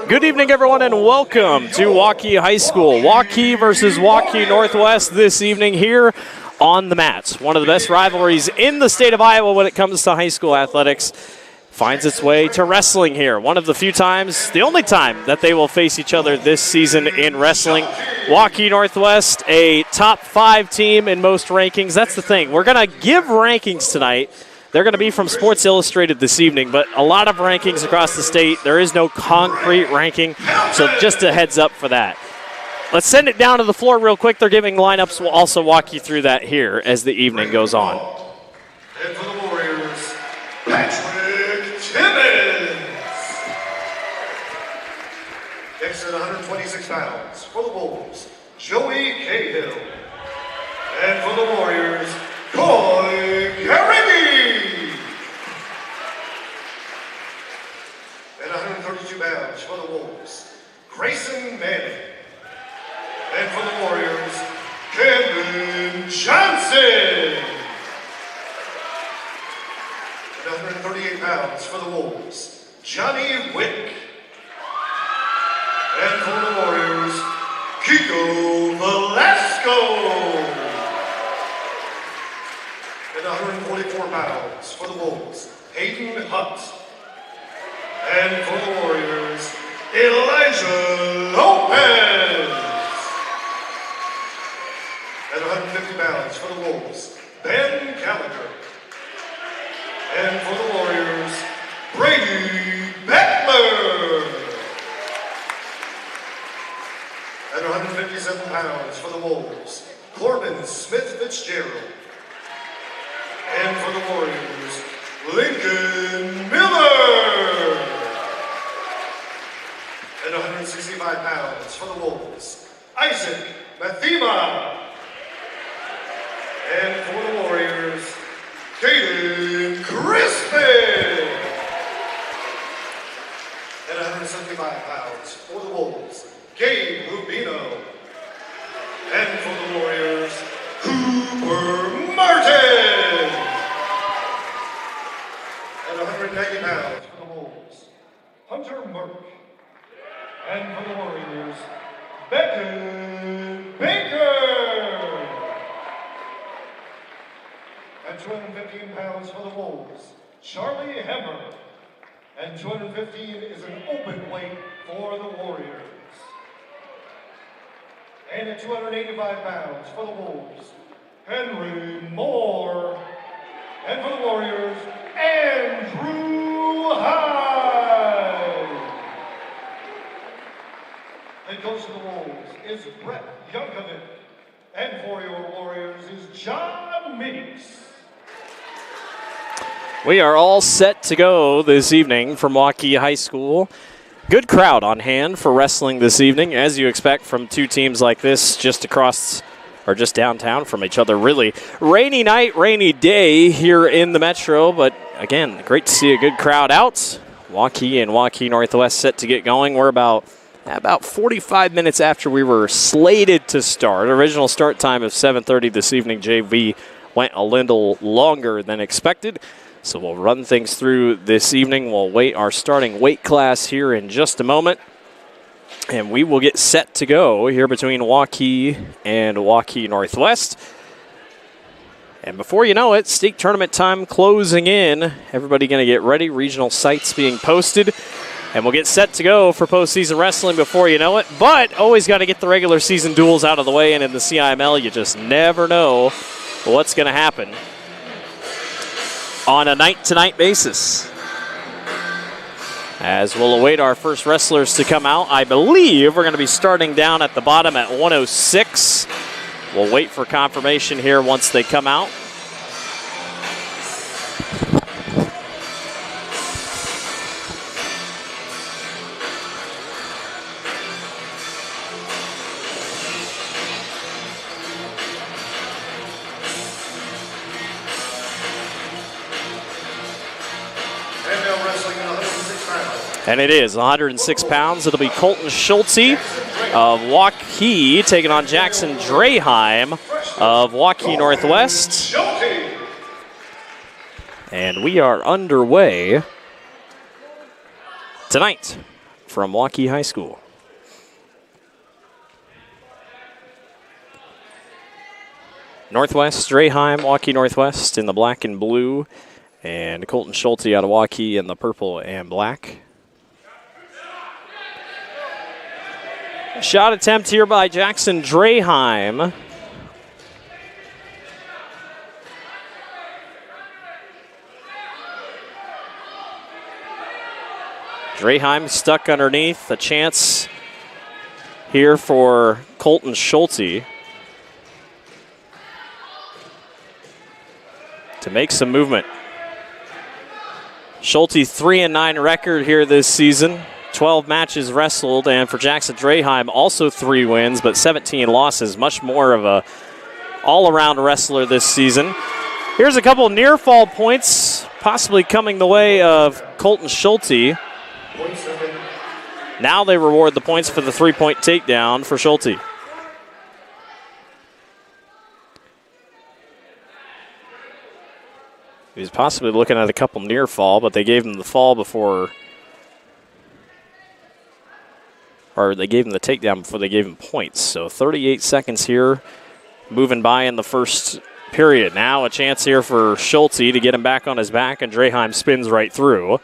Good evening, everyone, and welcome to Waukee High School. Waukee versus Waukee Northwest this evening here on the mats. One of the best rivalries in the state of Iowa when it comes to high school athletics finds its way to wrestling here. One of the few times, the only time that they will face each other this season in wrestling. Waukee Northwest, a top 5 team in most rankings. That's the thing. We're going to give rankings tonight. They're going to be from Sports Illustrated this evening, but a lot of rankings across the state. There is no concrete ranking, so just a heads up for that. Let's send it down to the floor real quick. They're giving lineups. We'll also walk you through that here as the evening goes on. And for the Warriors, Patrick Timmons. Next at 126 pounds for the Wolves, Joey Cahill. And for the Warriors, Coy Carrigy. At 132 pounds for the Wolves, Grayson Manning. And for the Warriors, Camden Johnson. At 138 pounds for the Wolves, Johnny Wick. And for the Warriors, Kiko Velasco. At 144 pounds for the Wolves, Hayden Hunt. And for the Warriors, Elijah Lopez. At 150 pounds for the Wolves, Ben Gallagher. And for the Warriors, Brady Beckler. At 157 pounds for the Wolves, Corbin Smith Fitzgerald. And for the Warriors, Lincoln Miller. At 165 pounds for the Wolves, Isaac Mathema. And for the Warriors, Caden Crispin. At 175 pounds for the Wolves, Gabe Rubino. And for the Warriors, Cooper Martin. At 190 pounds for the Wolves, Hunter Merck. And for the Warriors, Beckett Baker. At 215 pounds for the Wolves, Charlie Hemmer. And 215 is an open weight for the Warriors. And at 285 pounds for the Wolves, Henry Moore. And for the Warriors, Andrew Hyde. Head coach of the Wolves is Brett Yankovic. And for your Warriors is John Meeks. We are all set to go this evening from Waukee High School. Good crowd on hand for wrestling this evening, as you expect from two teams like this just across or just downtown from each other, really. Rainy night, rainy day here in the Metro, but again, great to see a good crowd out. Waukee and Waukee Northwest set to get going. We're about 45 minutes after we were slated to start. Original start time of 7:30 this evening. JV went a little longer than expected. So we'll run things through this evening. We'll wait our starting weight class here in just a moment. And we will get set to go here between Waukee and Waukee Northwest. And before you know it, state tournament time closing in. Everybody going to get ready. Regional sites being posted. And we'll get set to go for postseason wrestling before you know it. But always got to get the regular season duels out of the way. And in the CIML, you just never know what's going to happen on a night-to-night basis. As we'll await our first wrestlers to come out, I believe we're going to be starting down at the bottom at 106. We'll wait for confirmation here once they come out. And it is 106 pounds. It'll be Colton Schulte of Waukee taking on Jackson Draheim of Waukee Northwest. And we are underway tonight from Waukee High School. Northwest, Draheim, Waukee Northwest in the black and blue, and Colton Schulte out of Waukee in the purple and black. Shot attempt here by Jackson Draheim. Draheim stuck underneath. A chance here for Colton Schulte to make some movement. Schulte 3-9 record here this season. 12 matches wrestled, and for Jackson Draheim, also 3 wins, but 17 losses. Much more of a all-around wrestler this season. Here's a couple near fall points, possibly coming the way of Colton Schulte. Now they reward the points for the 3-point takedown for Schulte. He was possibly looking at a couple near fall, but they gave him the fall before, or they gave him the takedown before they gave him points. So 38 seconds here, moving by in the first period. Now a chance here for Schulte to get him back on his back, and Draheim spins right through.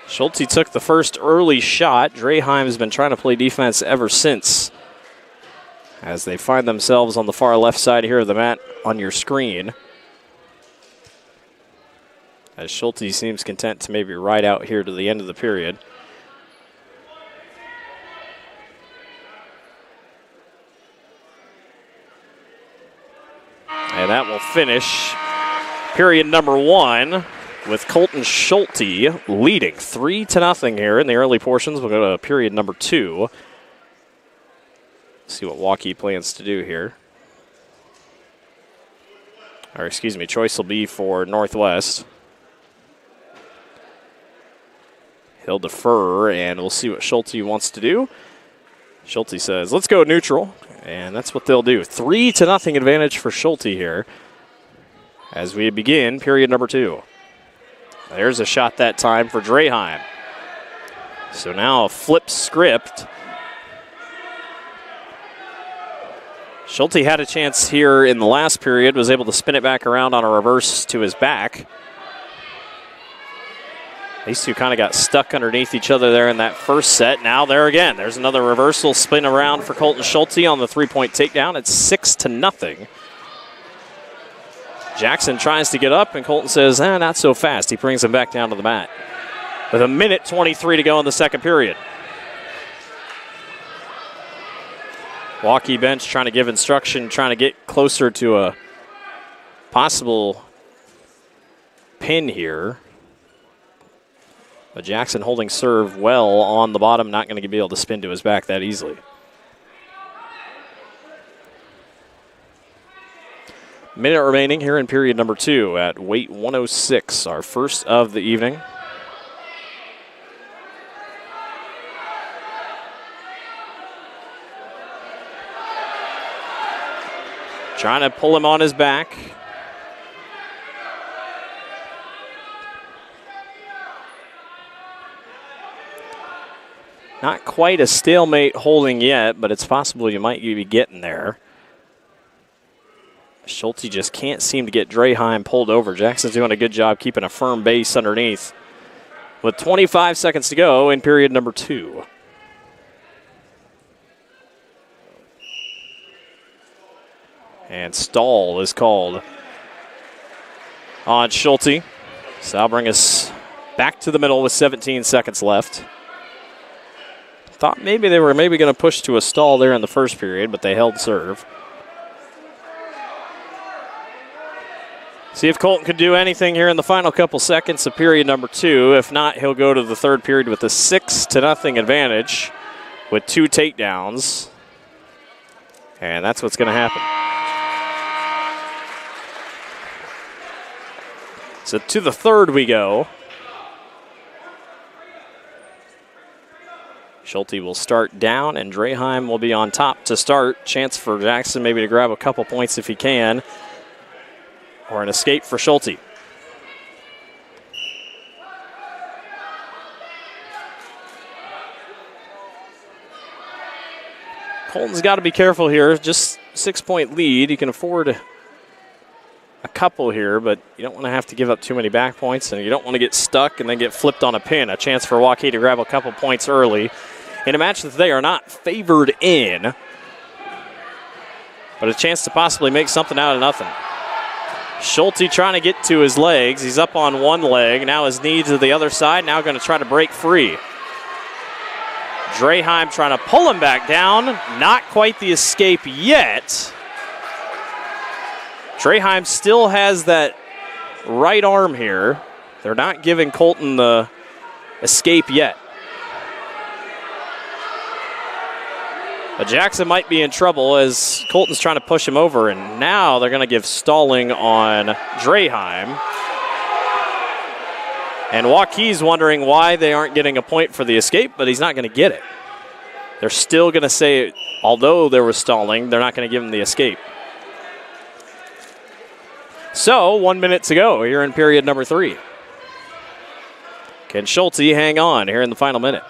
Schulte took the first early shot. Draheim has been trying to play defense ever since, as they find themselves on the far left side here of the mat on your screen. As Schulte seems content to maybe ride out here to the end of the period. And that will finish period number 1 with Colton Schulte leading 3-0 here in the early portions. We'll go to period number 2. See what Waukee plans to do here. Or excuse me, choice will be for Northwest. He'll defer, and we'll see what Schulte wants to do. Schulte says, let's go neutral, and that's what they'll do. 3-0 advantage for Schulte here as we begin period number 2. There's a shot that time for Draheim. So now a flip script. Schulte had a chance here in the last period, was able to spin it back around on a reverse to his back. These two kind of got stuck underneath each other there in that first set. Now there again, there's another reversal spin around for Colton Schulte on the 3-point takedown. It's 6-0. Jackson tries to get up, and Colton says, not so fast. He brings him back down to the mat with 1:23 to go in the second period. Waukee bench trying to give instruction, trying to get closer to a possible pin here. But Jackson holding serve well on the bottom, not going to be able to spin to his back that easily. Minute remaining here in period number 2 at weight 106, our first of the evening. Trying to pull him on his back. Not quite a stalemate holding yet, but it's possible you might be getting there. Schulte just can't seem to get Draheim pulled over. Jackson's doing a good job keeping a firm base underneath. With 25 seconds to go in period number 2. And stall is called on Schulte. So that'll bring us back to the middle with 17 seconds left. Thought maybe they were going to push to a stall there in the first period, but they held serve. See if Colton could do anything here in the final couple seconds of period number 2. If not, he'll go to the third period with a 6-0 advantage with 2 takedowns. And that's what's going to happen. So to the third we go. Schulte will start down, and Draheim will be on top to start. Chance for Jackson maybe to grab a couple points if he can. Or an escape for Schulte. Colton's got to be careful here. Just 6-point lead. You can afford a couple here, but you don't want to have to give up too many back points, and you don't want to get stuck and then get flipped on a pin. A chance for Waukee to grab a couple points early in a match that they are not favored in, but a chance to possibly make something out of nothing. Schulte trying to get to his legs. He's up on one leg. Now his knee to the other side. Now going to try to break free. Draheim trying to pull him back down. Not quite the escape yet. Draheim still has that right arm here. They're not giving Colton the escape yet. But Jackson might be in trouble as Colton's trying to push him over, and now they're going to give stalling on Draheim. And Waukee's wondering why they aren't getting a point for the escape, but he's not going to get it. They're still going to say, although there was stalling, they're not going to give him the escape. So, 1 minute to go here in period number 3. Can Schulte hang on here in the final minute?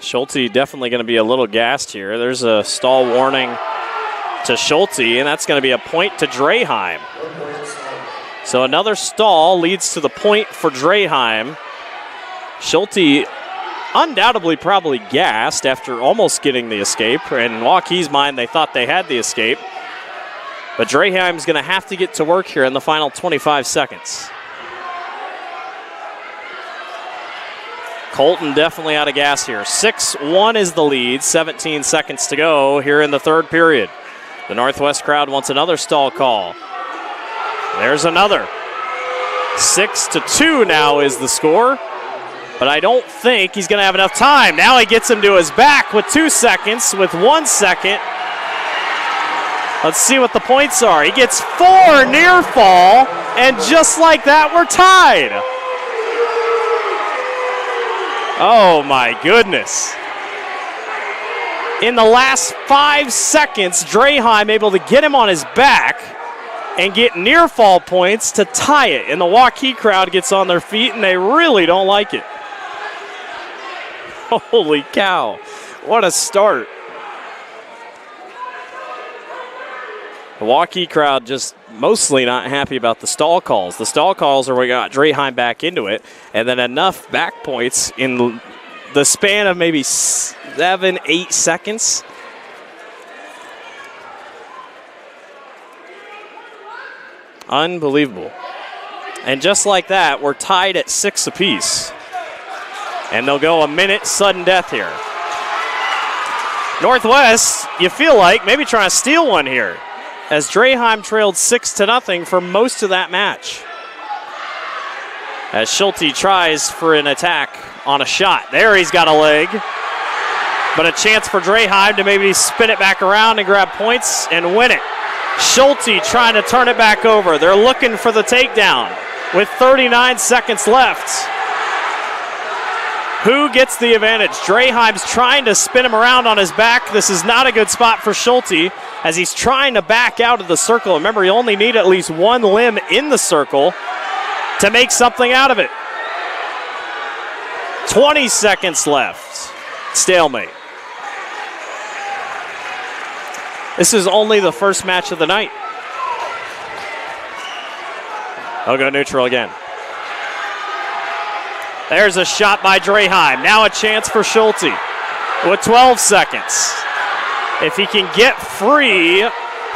Schulte definitely going to be a little gassed here. There's a stall warning to Schulte, and that's going to be a point to Draheim. So another stall leads to the point for Draheim. Schulte undoubtedly probably gassed after almost getting the escape. And in Waukee's mind, they thought they had the escape. But Draheim's going to have to get to work here in the final 25 seconds. Colton definitely out of gas here. 6-1 is the lead, 17 seconds to go here in the third period. The Northwest crowd wants another stall call. There's another. 6-2 now is the score, but I don't think he's going to have enough time. Now he gets him to his back with 2 seconds, with 1 second. Let's see what the points are. He gets 4 near fall, and just like that, we're tied. Oh my goodness. In the last 5 seconds, Draheim able to get him on his back and get near fall points to tie it. And the Waukee crowd gets on their feet and they really don't like it. Holy cow. What a start. The Waukee crowd just mostly not happy about the stall calls. The stall calls are what got Draheim back into it, and then enough back points in the span of maybe 7-8 seconds. Unbelievable. And just like that, we're tied at 6 apiece. And they'll go a minute sudden death here. Northwest, you feel like, maybe trying to steal one here, as Draheim trailed 6-0 for most of that match. As Schulte tries for an attack on a shot. There he's got a leg. But a chance for Draheim to maybe spin it back around and grab points and win it. Schulte trying to turn it back over. They're looking for the takedown with 39 seconds left. Who gets the advantage? Draheim's trying to spin him around on his back. This is not a good spot for Schulte as he's trying to back out of the circle. Remember, you only need at least one limb in the circle to make something out of it. 20 seconds left. Stalemate. This is only the first match of the night. They'll go neutral again. There's a shot by Draheim. Now a chance for Schulte with 12 seconds. If he can get free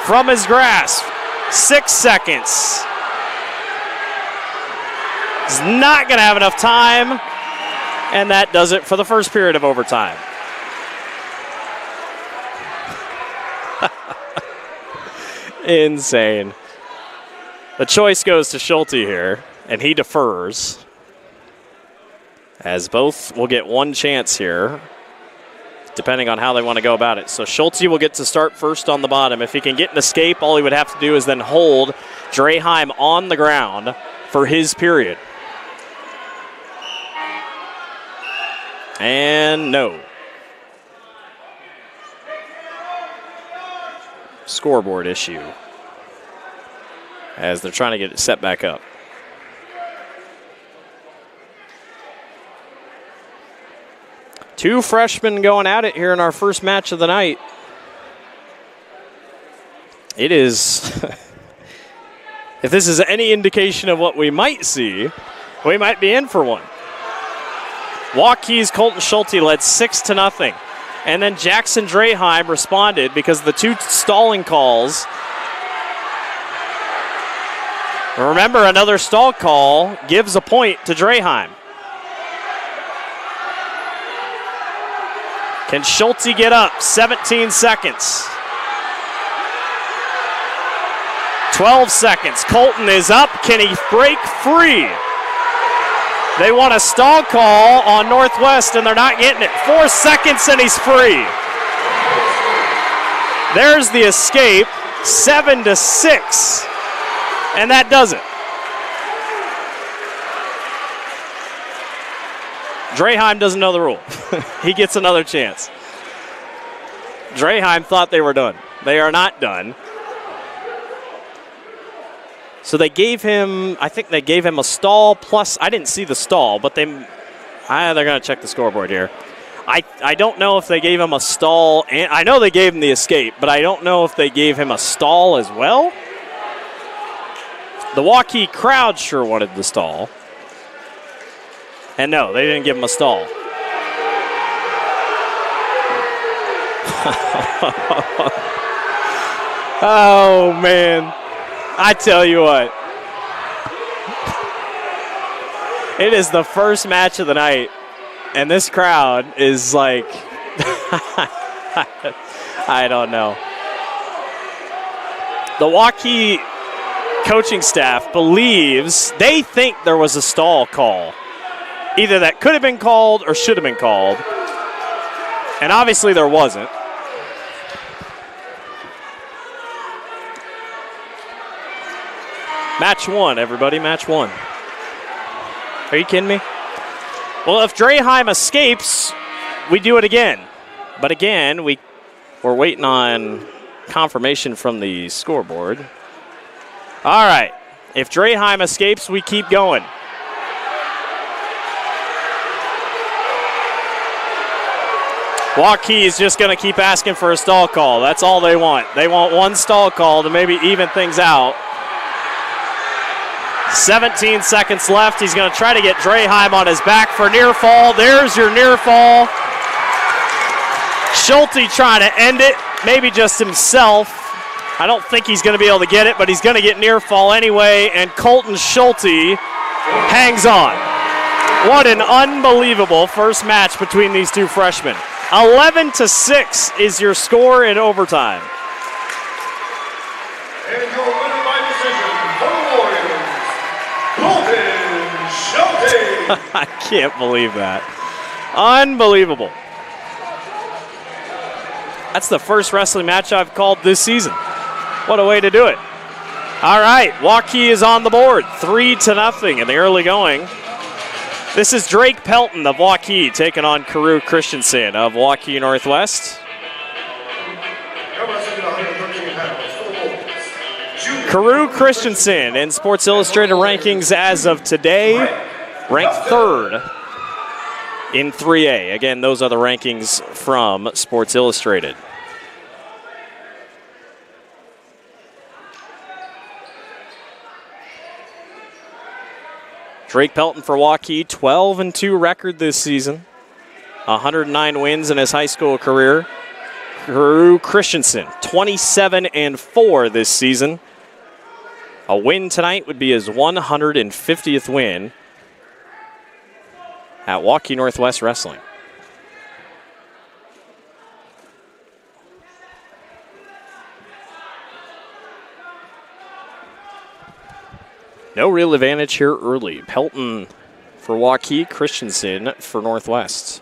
from his grasp. 6 seconds. He's not going to have enough time. And that does it for the first period of overtime. Insane. The choice goes to Schulte here, and he defers. As both will get one chance here, depending on how they want to go about it. So Schulte will get to start first on the bottom. If he can get an escape, all he would have to do is then hold Draheim on the ground for his period. And no. Scoreboard issue as they're trying to get it set back up. Two freshmen going at it here in our first match of the night. It is, if this is any indication of what we might see, we might be in for one. Waukee's Colton Schulte led 6-0. And then Jackson Draheim responded because the two stalling calls. Remember, another stall call gives a point to Draheim. Can Schulte get up? 17 seconds. 12 seconds. Colton is up. Can he break free? They want a stall call on Northwest, and they're not getting it. 4 seconds, and he's free. There's the escape. 7-6. And that does it. Draheim doesn't know the rule. He gets another chance. Draheim thought they were done. They are not done. So they gave him, I think they gave him a stall plus, I didn't see the stall, but they're going to check the scoreboard here. I don't know if they gave him a stall, and I know they gave him the escape, but I don't know if they gave him a stall as well. The Waukee crowd sure wanted the stall. And no, they didn't give him a stall. Oh, man. I tell you what. It is the first match of the night, and this crowd is like, I don't know. The Waukee coaching staff believes, they think there was a stall call. Either that could have been called or should have been called. And obviously there wasn't. Match one, everybody, match one. Are you kidding me? Well, if Draheim escapes, we do it again. But again, we're waiting on confirmation from the scoreboard. All right. If Draheim escapes, we keep going. Waukee is just going to keep asking for a stall call. That's all they want. They want one stall call to maybe even things out. 17 seconds left. He's going to try to get Draheim on his back for near fall. There's your near fall. Schulte trying to end it, maybe just himself. I don't think he's going to be able to get it, but he's going to get near fall anyway, and Colton Schulte hangs on. What an unbelievable first match between these two freshmen. 11-6 is your score in overtime. And your winner by decision for the Warriors, Colton Schulte. I can't believe that. Unbelievable. That's the first wrestling match I've called this season. What a way to do it. All right, Waukee is on the board, 3-0 in the early going. This is Drake Pelton of Waukee taking on Carew Christensen of Waukee Northwest. Carew Christensen in Sports Illustrated rankings as of today, ranked third in 3A. Again, those are the rankings from Sports Illustrated. Drake Pelton for Waukee, 12-2 record this season. 109 wins in his high school career. Carew Christensen, 27-4 this season. A win tonight would be his 150th win at Waukee Northwest Wrestling. No real advantage here early. Pelton for Waukee, Christensen for Northwest.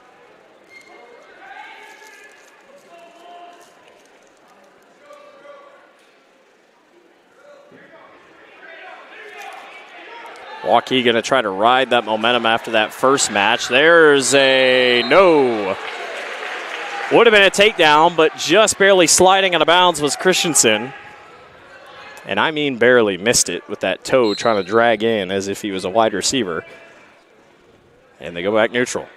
Waukee going to try to ride that momentum after that first match. There's a no. Would have been a takedown, but just barely sliding out of bounds was Christensen. And I mean barely missed it with that toe trying to drag in as if he was a wide receiver. And they go back neutral.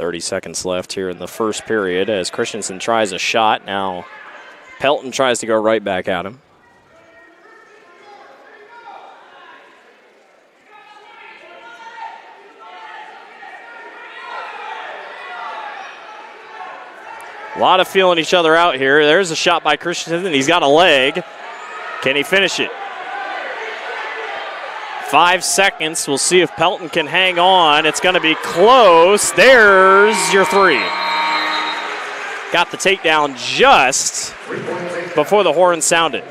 30 seconds left here in the first period as Christensen tries a shot. Now Pelton tries to go right back at him. A lot of feeling each other out here. There's a shot by Christensen. He's got a leg. Can he finish it? 5 seconds. We'll see if Pelton can hang on. It's going to be close. There's your three. Got the takedown just before the horn sounded.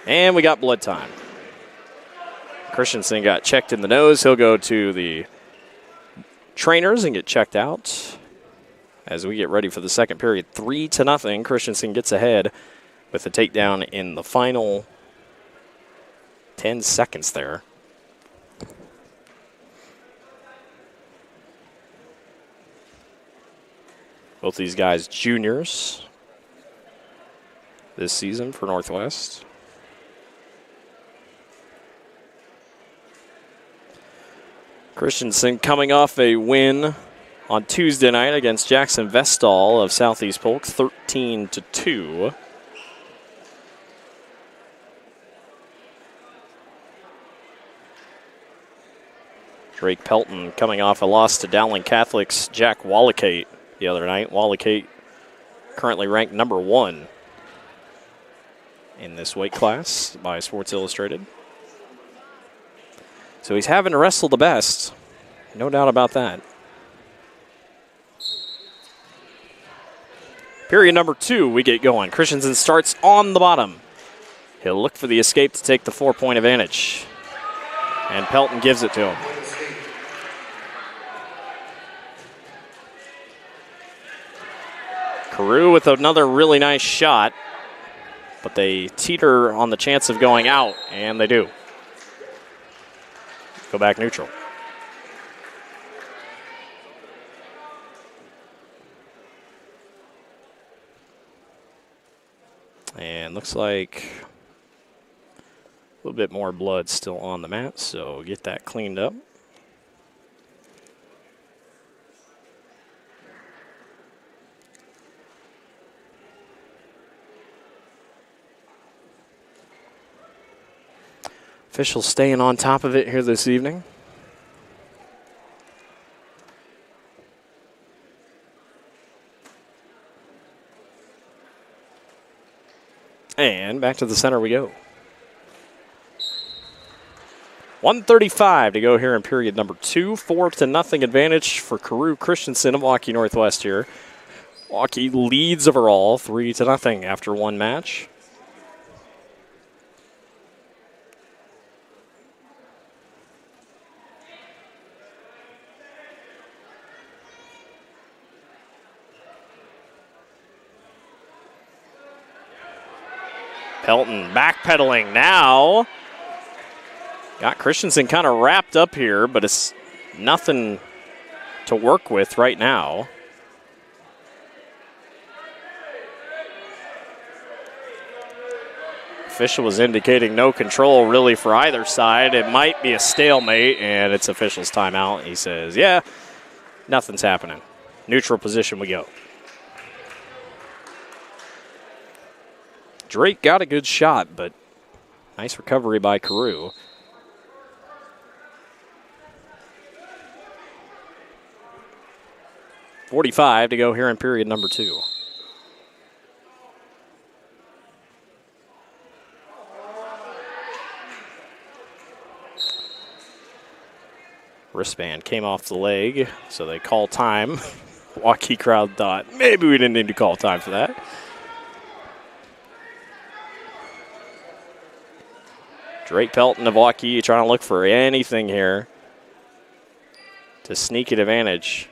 And we got blood time. Christensen got checked in the nose. He'll go to the trainers and get checked out. As we get ready for the second period, 3-0. Christensen gets ahead with the takedown in the final 10 seconds there. Both these guys juniors this season for Northwest. Christensen coming off a win on Tuesday night against Jackson Vestal of Southeast Polk, 13-2. Drake Pelton coming off a loss to Dowling Catholic's Jack Waukee the other night. Waukee currently ranked number 1 in this weight class by Sports Illustrated. So he's having to wrestle the best. No doubt about that. Period number 2, we get going. Christensen starts on the bottom. He'll look for the escape to take the 4-point advantage. And Pelton gives it to him. Carew with another really nice shot, but they teeter on the chance of going out, and they do. Go back neutral. And looks like a little bit more blood still on the mat, so get that cleaned up. Officials staying on top of it here this evening. And back to the center we go. 1:35 to go here in period number 2. 4-0 advantage for Carew Christensen of Waukee Northwest here. Waukee leads overall 3-0 after one match. Pelton backpedaling now. Got Christensen kind of wrapped up here, but it's nothing to work with right now. Official was indicating no control really for either side. It might be a stalemate, and it's official's timeout. He says, yeah, nothing's happening. Neutral position we go. Drake got a good shot, but nice recovery by Carew. .45 to go here in period number 2. Wristband came off the leg, so they call time. Waukee crowd thought, maybe we didn't need to call time for that. Drake Pelton of Waukee trying to look for anything here to sneak an advantage.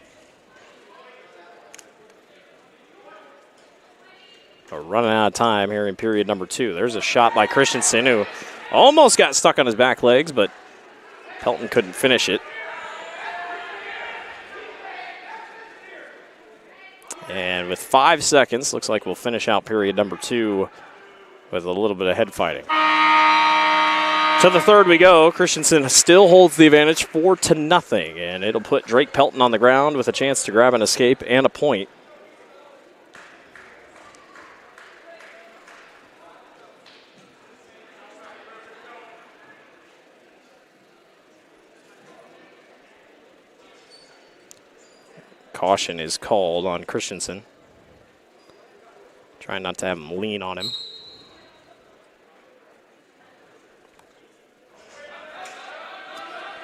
We're running out of time here in period number 2. There's a shot by Christensen who almost got stuck on his back legs, but Pelton couldn't finish it. And with 5 seconds, looks like we'll finish out period number 2 with a little bit of head fighting. To the third we go. Christensen still holds the advantage 4-0, and it'll put Drake Pelton on the ground with a chance to grab an escape and a point. Caution is called on Christensen. Trying not to have him lean on him.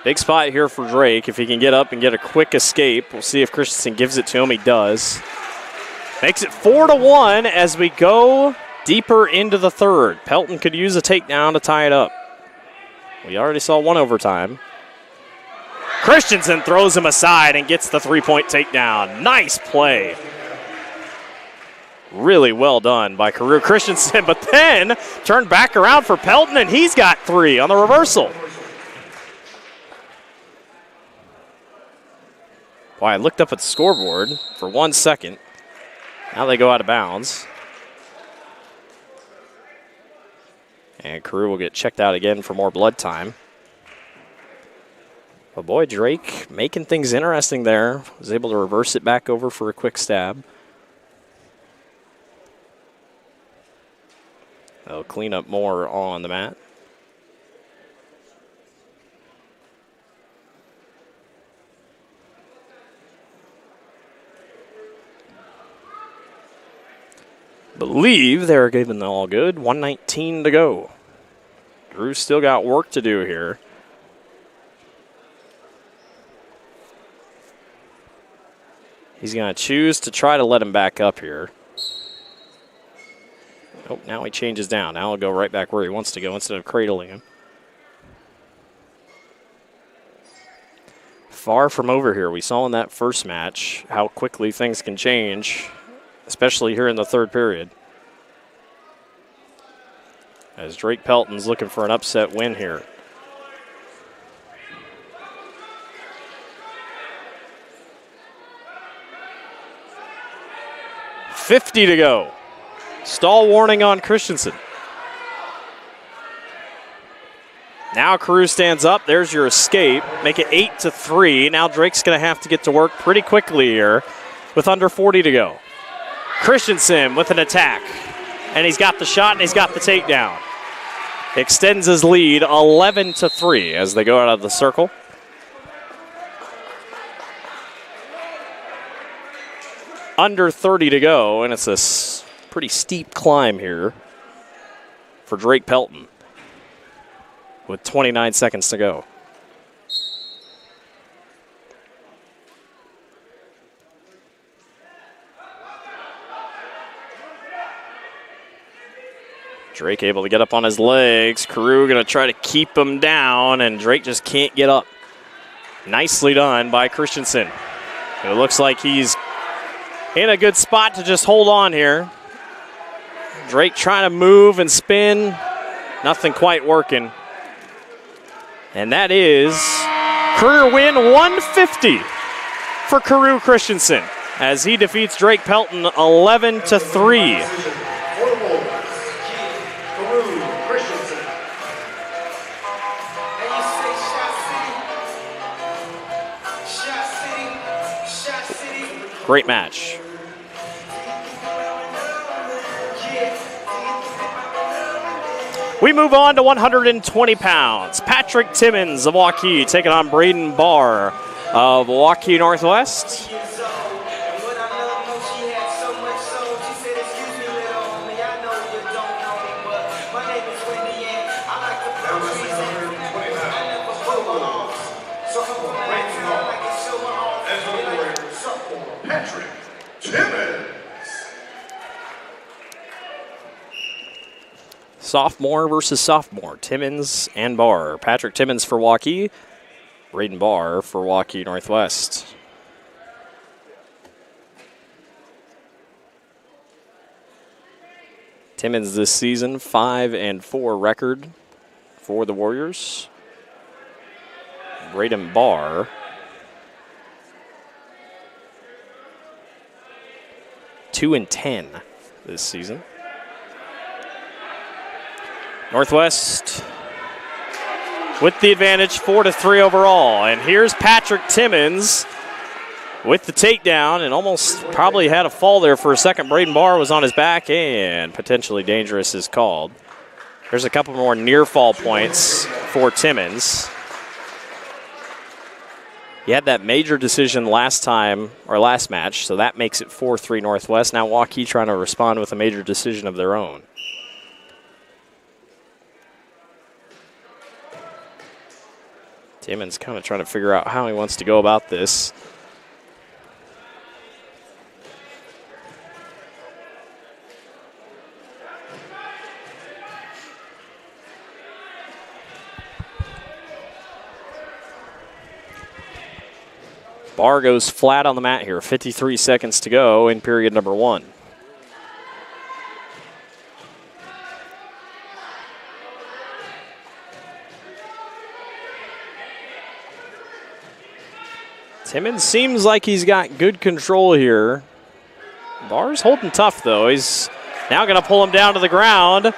Big spot here for Drake. If he can get up and get a quick escape, we'll see if Christensen gives it to him. He does. Makes it 4-1 as we go deeper into the third. Pelton could use a takedown to tie it up. We already saw one overtime. Christensen throws him aside and gets the three-point takedown. Nice play. Really well done by Carew Christensen, but then turned back around for Pelton, and he's got three on the reversal. Boy, I looked up at the scoreboard for 1 second. Now they go out of bounds. And Carew will get checked out again for more blood time. But boy, Drake making things interesting there. Was able to reverse it back over for a quick stab. They'll clean up more on the mat. Believe they're giving the all good. 1:19 to go. Drew's still got work to do here. He's going to choose to try to let him back up here. Oh, now he changes down. Now he'll go right back where he wants to go instead of cradling him. Far from over here. We saw in that first match how quickly things can change, especially here in the third period. As Drake Pelton's looking for an upset win here. .50 to go. Stall warning on Christensen. Now Carew stands up. There's your escape. Make it 8-3. Now Drake's going to have to get to work pretty quickly here with under 40 to go. Christensen with an attack. And he's got the shot and he's got the takedown. Extends his lead 11-3 as they go out of the circle. Under 30 to go, and it's a pretty steep climb here for Drake Pelton with 29 seconds to go. Drake able to get up on his legs. Carew going to try to keep him down, and Drake just can't get up. Nicely done by Christensen. It looks like he's in a good spot to just hold on here. Drake trying to move and spin. Nothing quite working. And that is career win 150 for Carew Christensen as he defeats Drake Pelton 11-3. Great match. We move on to 120 pounds. Patrick Timmons of Waukee taking on Braden Barr of Waukee Northwest. Patrick Timmons. Sophomore versus sophomore. Timmons and Barr. Patrick Timmons for Waukee. Braden Barr for Waukee Northwest. Timmons this season, 5-4 record for the Warriors. Braden Barr, 2-10 this season. Northwest with the advantage, 4-3 overall. And here's Patrick Timmons with the takedown, and almost probably had a fall there for a second. Braden Barr was on his back, and potentially dangerous is called. There's a couple more near fall points for Timmons. He had that major decision last match, so that makes it 4-3 Northwest. Now Waukee trying to respond with a major decision of their own. Timmons kind of trying to figure out how he wants to go about this. Barr goes flat on the mat here. 53 seconds to go in period number 1. Timmons seems like he's got good control here. Barr's holding tough, though. He's now going to pull him down to the ground.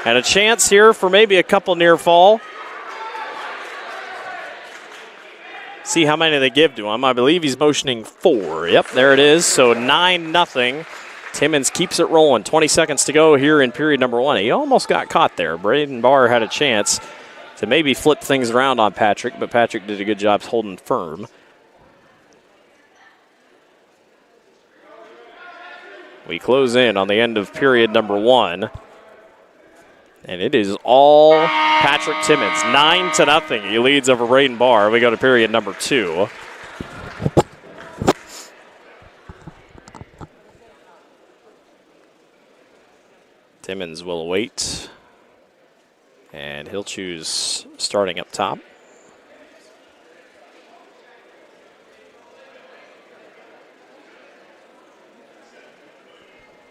And a chance here for maybe a couple near fall. See how many they give to him. I believe he's motioning 4. Yep, there it is. So 9-0. Timmons keeps it rolling. 20 seconds to go here in period number 1. He almost got caught there. Braden Barr had a chance to maybe flip things around on Patrick, but Patrick did a good job holding firm. We close in on the end of period number 1. And it is all Patrick Timmons. 9-0. He leads over Braden Barr. We go to period number 2. Timmons will wait. And he'll choose starting up top.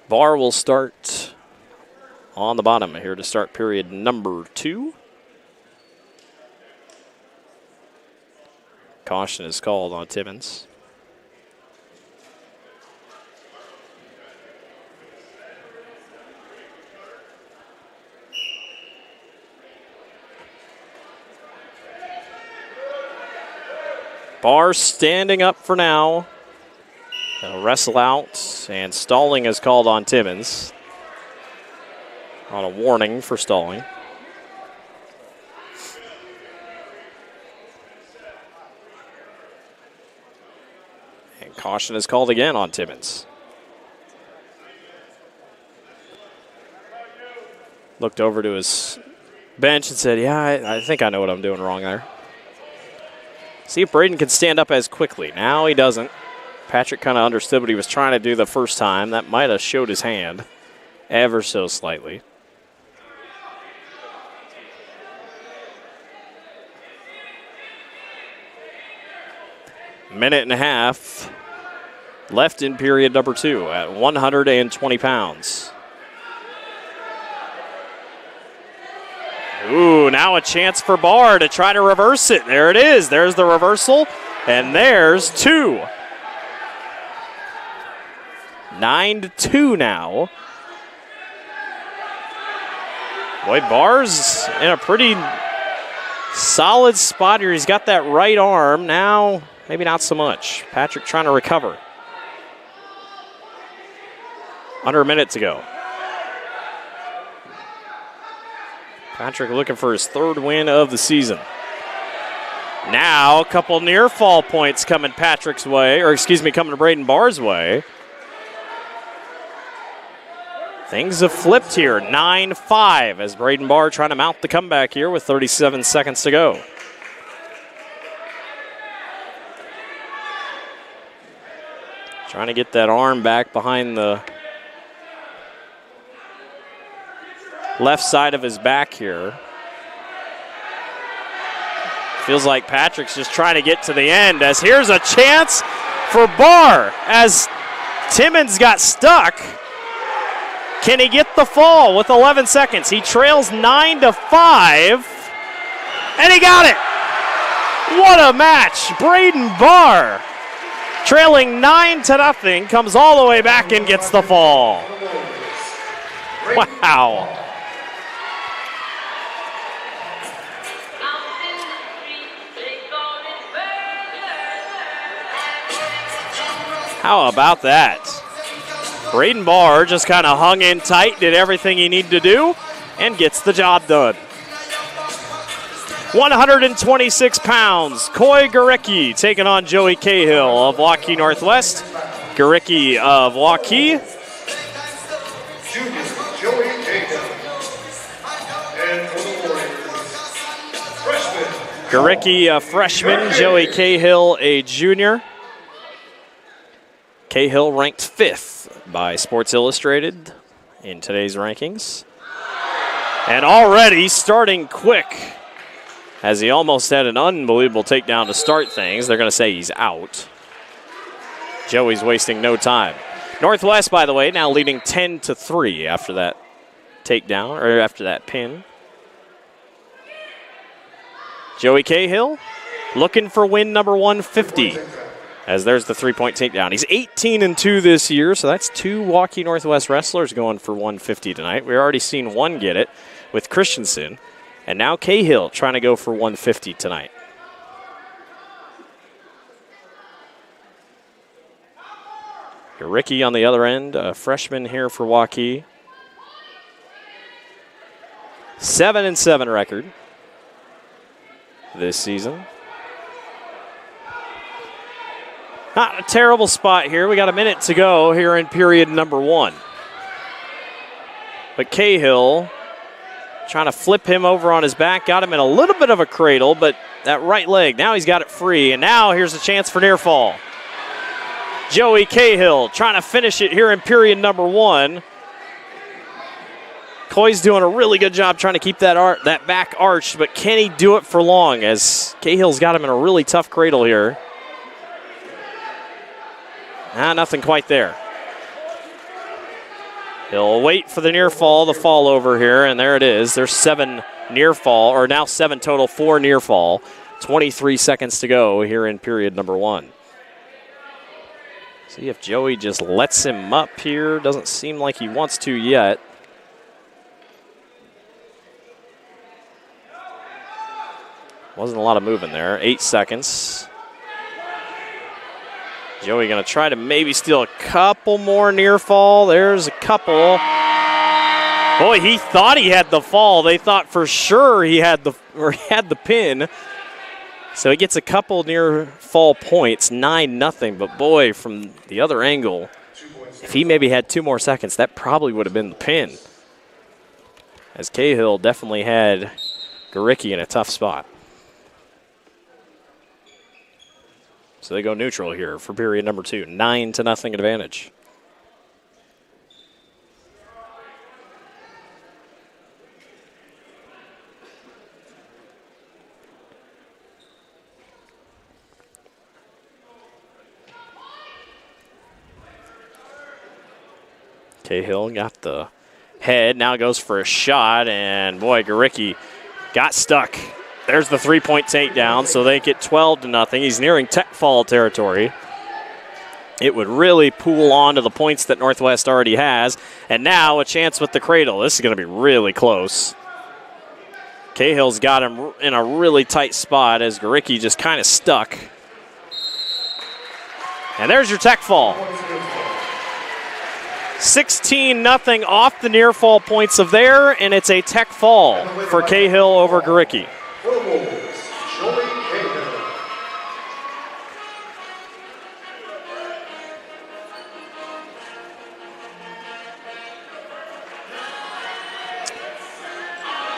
Barr will start on the bottom here to start period number 2. Caution is called on Timmons. Barr standing up for now. They'll wrestle out, and stalling is called on Timmons. On a warning for stalling. And caution is called again on Timmons. Looked over to his bench and said, yeah, I think I know what I'm doing wrong there. See if Braden can stand up as quickly. Now he doesn't. Patrick kind of understood what he was trying to do the first time. That might have showed his hand ever so slightly. Minute and a half left in period number 2 at 120 pounds. Ooh, now a chance for Barr to try to reverse it. There it is. There's the reversal, and there's 2. 9-2 now. Boy, Barr's in a pretty solid spot here. He's got that right arm. Now, maybe not so much. Patrick trying to recover. Under a minute to go. Patrick looking for his 3rd win of the season. Now, a couple near fall points coming Patrick's way, or excuse me, coming to Braden Barr's way. Things have flipped here, 9-5, as Braden Barr trying to mount the comeback here with 37 seconds to go. Trying to get that arm back behind the left side of his back here. Feels like Patrick's just trying to get to the end, as here's a chance for Barr as Timmons got stuck. Can he get the fall with 11 seconds? He trails 9-5, and he got it. What a match. Braden Barr, trailing 9-0, comes all the way back and gets the fall. Wow. How about that? Braden Barr just kind of hung in tight, did everything he needed to do, and gets the job done. 126 pounds, Coy Gorecki taking on Joey Cahill of Waukee Northwest. Gorecki of Waukee. Junior Joey Cahill. And for the Warriors, freshman. Gorecki, a freshman, Joey Cahill, a junior. Cahill ranked 5th by Sports Illustrated in today's rankings. And already starting quick, as he almost had an unbelievable takedown to start things. They're going to say he's out. Joey's wasting no time. Northwest, by the way, now leading 10-3 after that takedown, or after that pin. Joey Cahill looking for win number 150, as there's the 3-point takedown. He's 18-2 this year, so that's 2 Waukee Northwest wrestlers going for 150 tonight. We've already seen one get it with Christensen, and now Cahill trying to go for 150 tonight. Gorecki on the other end, a freshman here for Waukee. 7-7 record this season. Not a terrible spot here. We got a minute to go here in period number 1. But Cahill trying to flip him over on his back. Got him in a little bit of a cradle, but that right leg, now he's got it free. And now here's a chance for near fall. Joey Cahill trying to finish it here in period number 1. Coy's doing a really good job trying to keep that back arched, but can he do it for long, as Cahill's got him in a really tough cradle here. Nothing quite there. He'll wait for the near fall, the fall over here, and there it is. There's 7 near fall, or now 7 total, 4 near fall. 23 seconds to go here in period number 1. See if Joey just lets him up here. Doesn't seem like he wants to yet. Wasn't a lot of movement there. 8 seconds. Joey going to try to maybe steal a couple more near fall. There's a couple. Boy, he thought he had the fall. They thought for sure he had the pin. So he gets a couple near fall points, 9-0. But boy, from the other angle, if he maybe had 2 more seconds, that probably would have been the pin. As Cahill definitely had Gorecki in a tough spot. So they go neutral here for period number 2. 9-0 advantage. Cahill got the head, now goes for a shot, and boy, Gorecki got stuck. There's the 3-point takedown, so they get 12-0. He's nearing tech fall territory. It would really pool on to the points that Northwest already has, and now a chance with the cradle. This is going to be really close. Cahill's got him in a really tight spot as Gorecki just kind of stuck. And there's your tech fall. 16-0 off the near fall points of there, and it's a tech fall for Cahill over Gorecki. For the Wolves, Joey Cahill.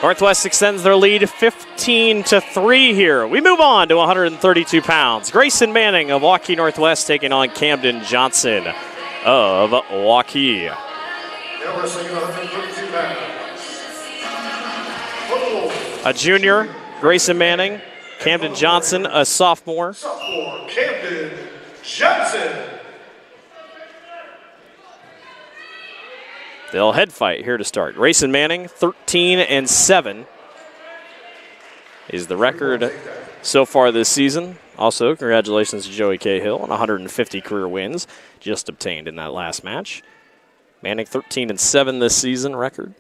Northwest extends their lead 15-3 here. We move on to 132 pounds. Grayson Manning of Waukee Northwest taking on Camden Johnson of Waukee. Now wrestling 132 pounds. For the Wolves, A junior, Grayson Manning. Camden Johnson, a sophomore. sophomore Camden Johnson. They'll head fight here to start. Grayson Manning, 13-7 is the record so far this season. Also, congratulations to Joey Cahill on 150 career wins just obtained in that last match. Manning 13-7 this season record.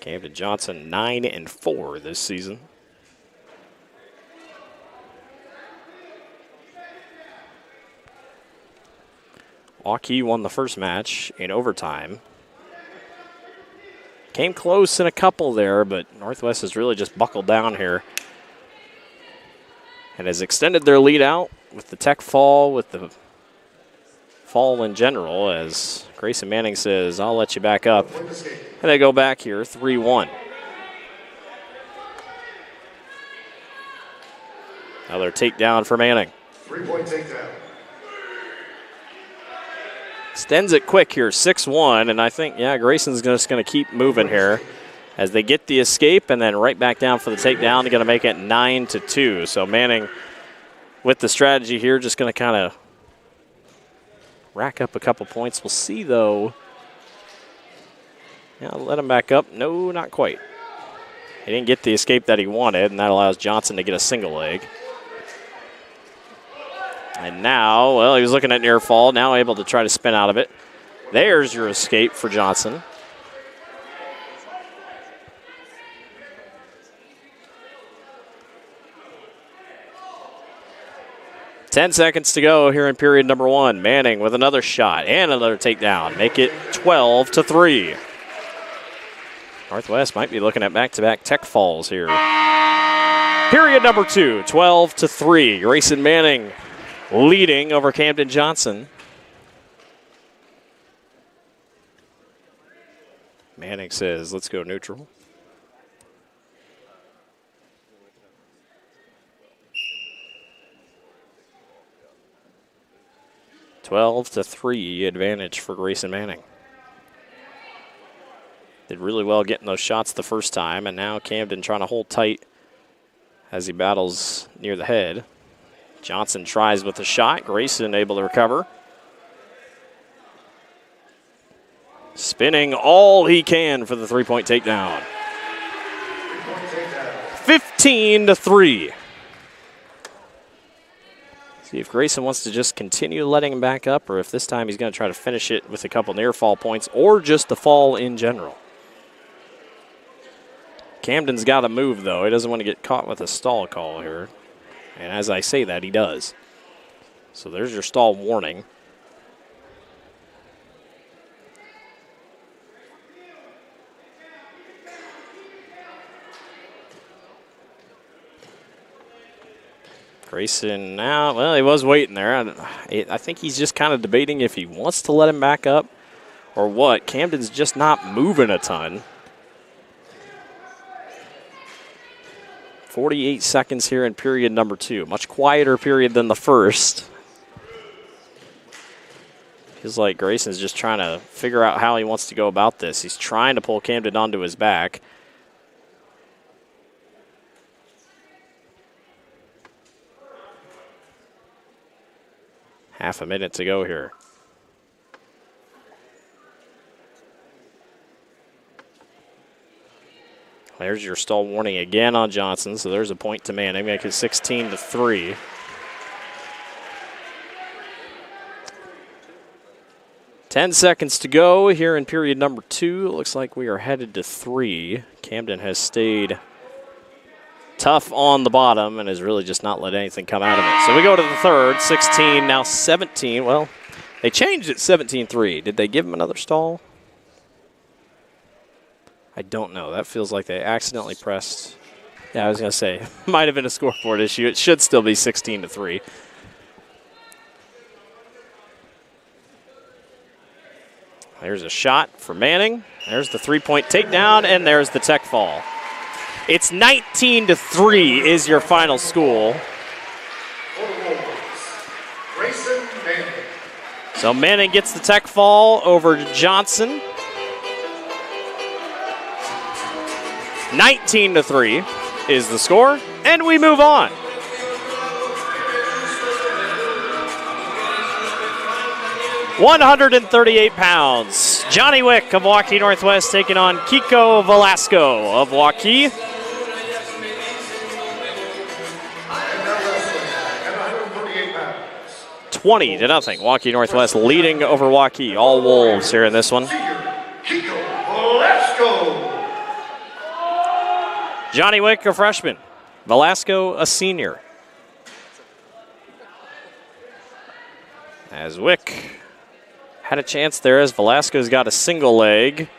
Camden Johnson 9-4 this season. Waukee won the first match in overtime. Came close in a couple there, but Northwest has really just buckled down here and has extended their lead out with the tech fall, with the fall in general, as Grayson Manning says, I'll let you back up. And they go back here, 3-1. Another takedown for Manning. 3-point takedown. Extends it quick here, 6-1, and I think, Grayson's just going to keep moving here as they get the escape and then right back down for the takedown. They're going to make it 9-2. So Manning, with the strategy here, just going to kind of rack up a couple points. We'll see, though. Let him back up. No, not quite. He didn't get the escape that he wanted, and that allows Johnson to get a single leg. And now, well, he was looking at near fall, now able to try to spin out of it. There's your escape for Johnson. Ten seconds to go here in period number 1. Manning with another shot and another takedown. Make it 12-3. Northwest might be looking at back-to-back tech falls here. Period number 2, 12-3. Grayson Manning leading over Camden Johnson. Manning says, let's go neutral. Twelve to 3 advantage for Grayson Manning. Did really well getting those shots the first time, and now Camden trying to hold tight as he battles near the head. Johnson tries with a shot. Grayson able to recover. Spinning all he can for the three-point takedown. 15-3. See if Grayson wants to just continue letting him back up, or if this time he's going to try to finish it with a couple near fall points, or just the fall in general. Camden's got to move, though. He doesn't want to get caught with a stall call here. And as I say that, he does. So there's your stall warning. Grayson now, well, he was waiting there. I think he's just kind of debating if he wants to let him back up or what. Camden's just not moving a ton. 48 seconds here in period number 2. Much quieter period than the first. Feels like Grayson's just trying to figure out how he wants to go about this. He's trying to pull Camden onto his back. Half a minute to go here. There's your stall warning again on Johnson, so there's a point to Manning, make it 16-3. Ten seconds to go here in period number 2. It looks like we are headed to 3. Camden has stayed tough on the bottom and has really just not let anything come out of it. So we go to the third, 16, now 17. Well, they changed it 17-3. Did they give him another stall? I don't know. That feels like they accidentally pressed. Yeah, I was going to say, might have been a scoreboard issue. It should still be 16-3. There's a shot for Manning. There's the three-point takedown, and there's the tech fall. It's 19-3 is your final score. So Manning gets the tech fall over Johnson. 19-3 is the score, and we move on. £138. Johnny Wick of Waukee Northwest taking on Kiko Velasco of Waukee. $20 to nothing. Waukee Northwest leading over Waukee. All Wolves here in this one. Johnny Wick, a freshman. Velasco, a senior. As Wick had a chance there as Velasco's got a single leg.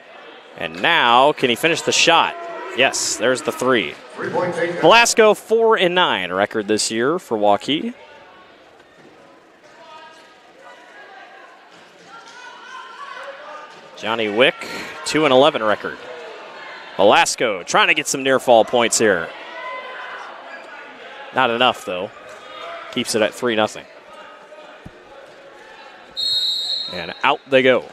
And now, can he finish the shot? Yes, there's the 3. Velasco 4-9 record this year for Waukee. Johnny Wick, 2-11 record. Velasco trying to get some near fall points here. Not enough, though. Keeps it at 3-0. And out they go.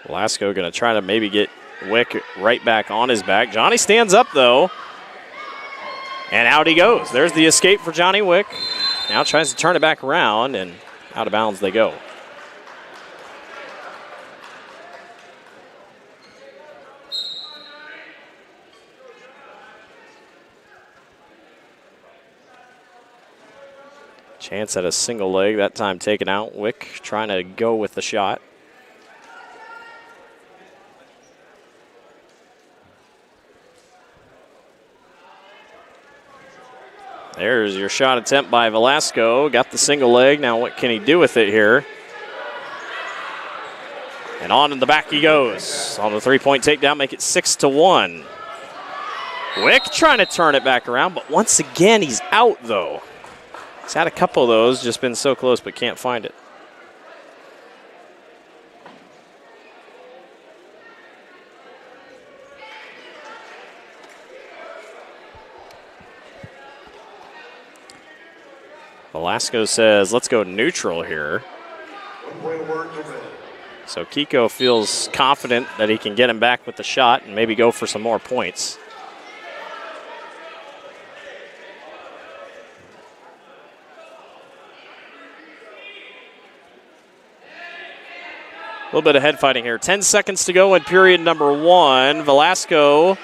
Velasco going to try to maybe get Wick right back on his back. Johnny stands up, though. And out he goes. There's the escape for Johnny Wick. Now tries to turn it back around, and out of bounds they go. Chance at a single leg, that time taken out. Wick trying to go with the shot. There's your shot attempt by Velasco. Got the single leg. Now what can he do with it here? And on in the back he goes. On the three-point takedown, make it 6-1. Wick trying to turn it back around, but once again he's out though. He's had a couple of those, just been so close but can't find it. Velasco says, let's go neutral here. So Kiko feels confident that he can get him back with the shot and maybe go for some more points. A little bit of head fighting here. 10 seconds to go in period number 1. Velasco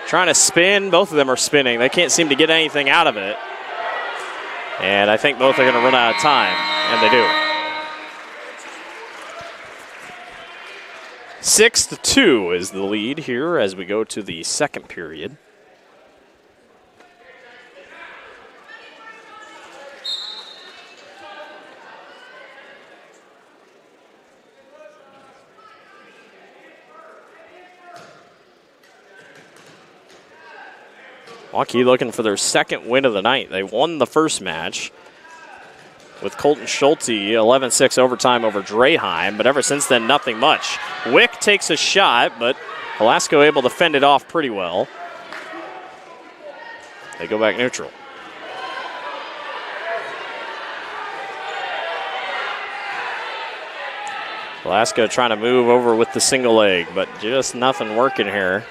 trying to spin. Both of them are spinning. They can't seem to get anything out of it. And I think both are going to run out of time, and they do. 6-2 is the lead here as we go to the second period. Waukee looking for their second win of the night. They won the first match with Colton Schulte, 11-6 overtime over Draheim, but ever since then, nothing much. Wick takes a shot, but Velasco able to fend it off pretty well. They go back neutral. Velasco trying to move over with the single leg, but just nothing working here.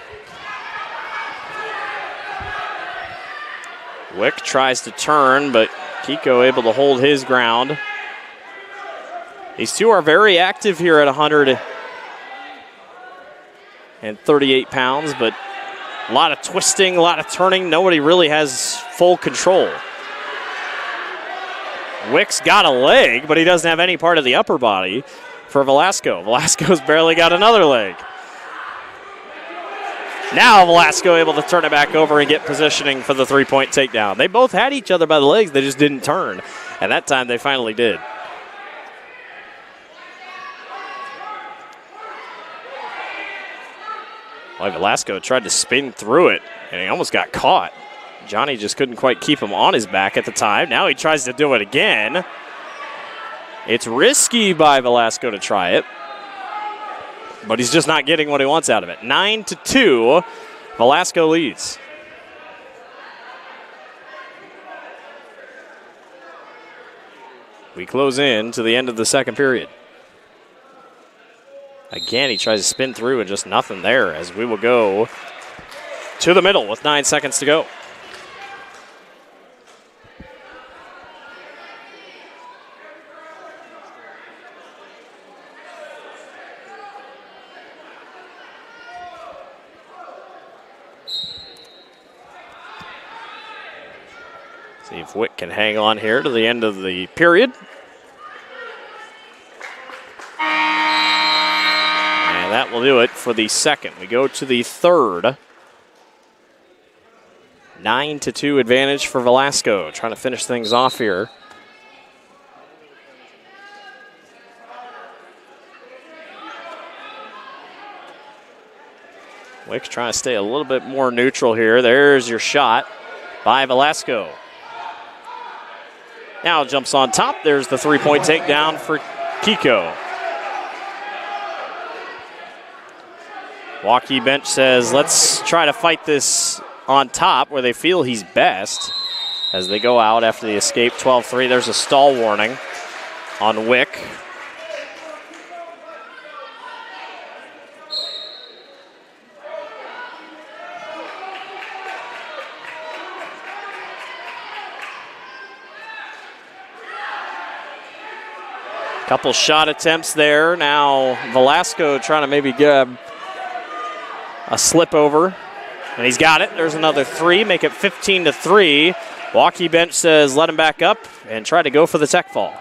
Wick tries to turn, but Kiko able to hold his ground. These two are very active here at 138 pounds, but a lot of twisting, a lot of turning. Nobody really has full control. Wick's got a leg, but he doesn't have any part of the upper body for Velasco. Velasco's barely got another leg. Now Velasco able to turn it back over and get positioning for the three-point takedown. They both had each other by the legs. They just didn't turn. And that time they finally did. Well, Velasco tried to spin through it, and he almost got caught. Johnny just couldn't quite keep him on his back at the time. Now he tries to do it again. It's risky by Velasco to try it, but he's just not getting what he wants out of it. 9-2, Velasco leads. We close in to the end of the second period. Again, he tries to spin through and just nothing there as we will go to the middle with 9 seconds to go. See if Wick can hang on here to the end of the period. will do it for the second. We go to the third. 9-2 advantage for Velasco. Trying to finish things off here. Wick trying to stay a little bit more neutral here. There's your shot by Velasco. Now jumps on top. There's the three-point takedown for Kiko. Waukee bench says, let's try to fight this on top where they feel he's best as they go out after the escape. 12-3. There's a stall warning on Wick. Couple shot attempts there. Now Velasco trying to maybe get a slip over. And he's got it. There's another three. Make it 15-3. Waukee bench says let him back up and try to go for the tech fall.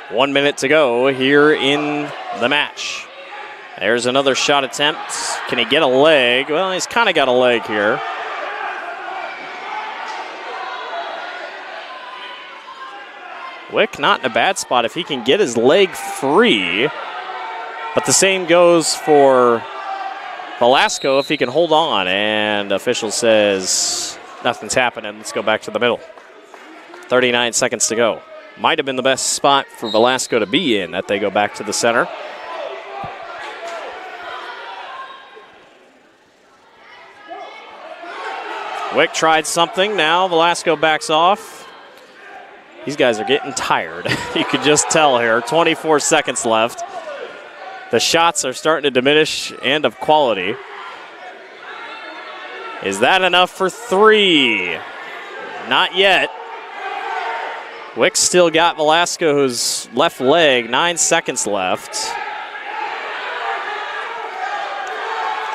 One minute to go here in the match. There's another shot attempt. Can he get a leg? Well, he's kind of got a leg here. Wick not in a bad spot if he can get his leg free. But the same goes for Velasco if he can hold on. And official says nothing's happening. Let's go back to the middle. 39 seconds to go. Might have been the best spot for Velasco to be in that they go back to the center. Wick tried something. Now Velasco backs off. These guys are getting tired. You could just tell here. 24 seconds left. The shots are starting to diminish and of quality. Is that enough for three? Not yet. Wick's still got Velasco's left leg. 9 seconds left.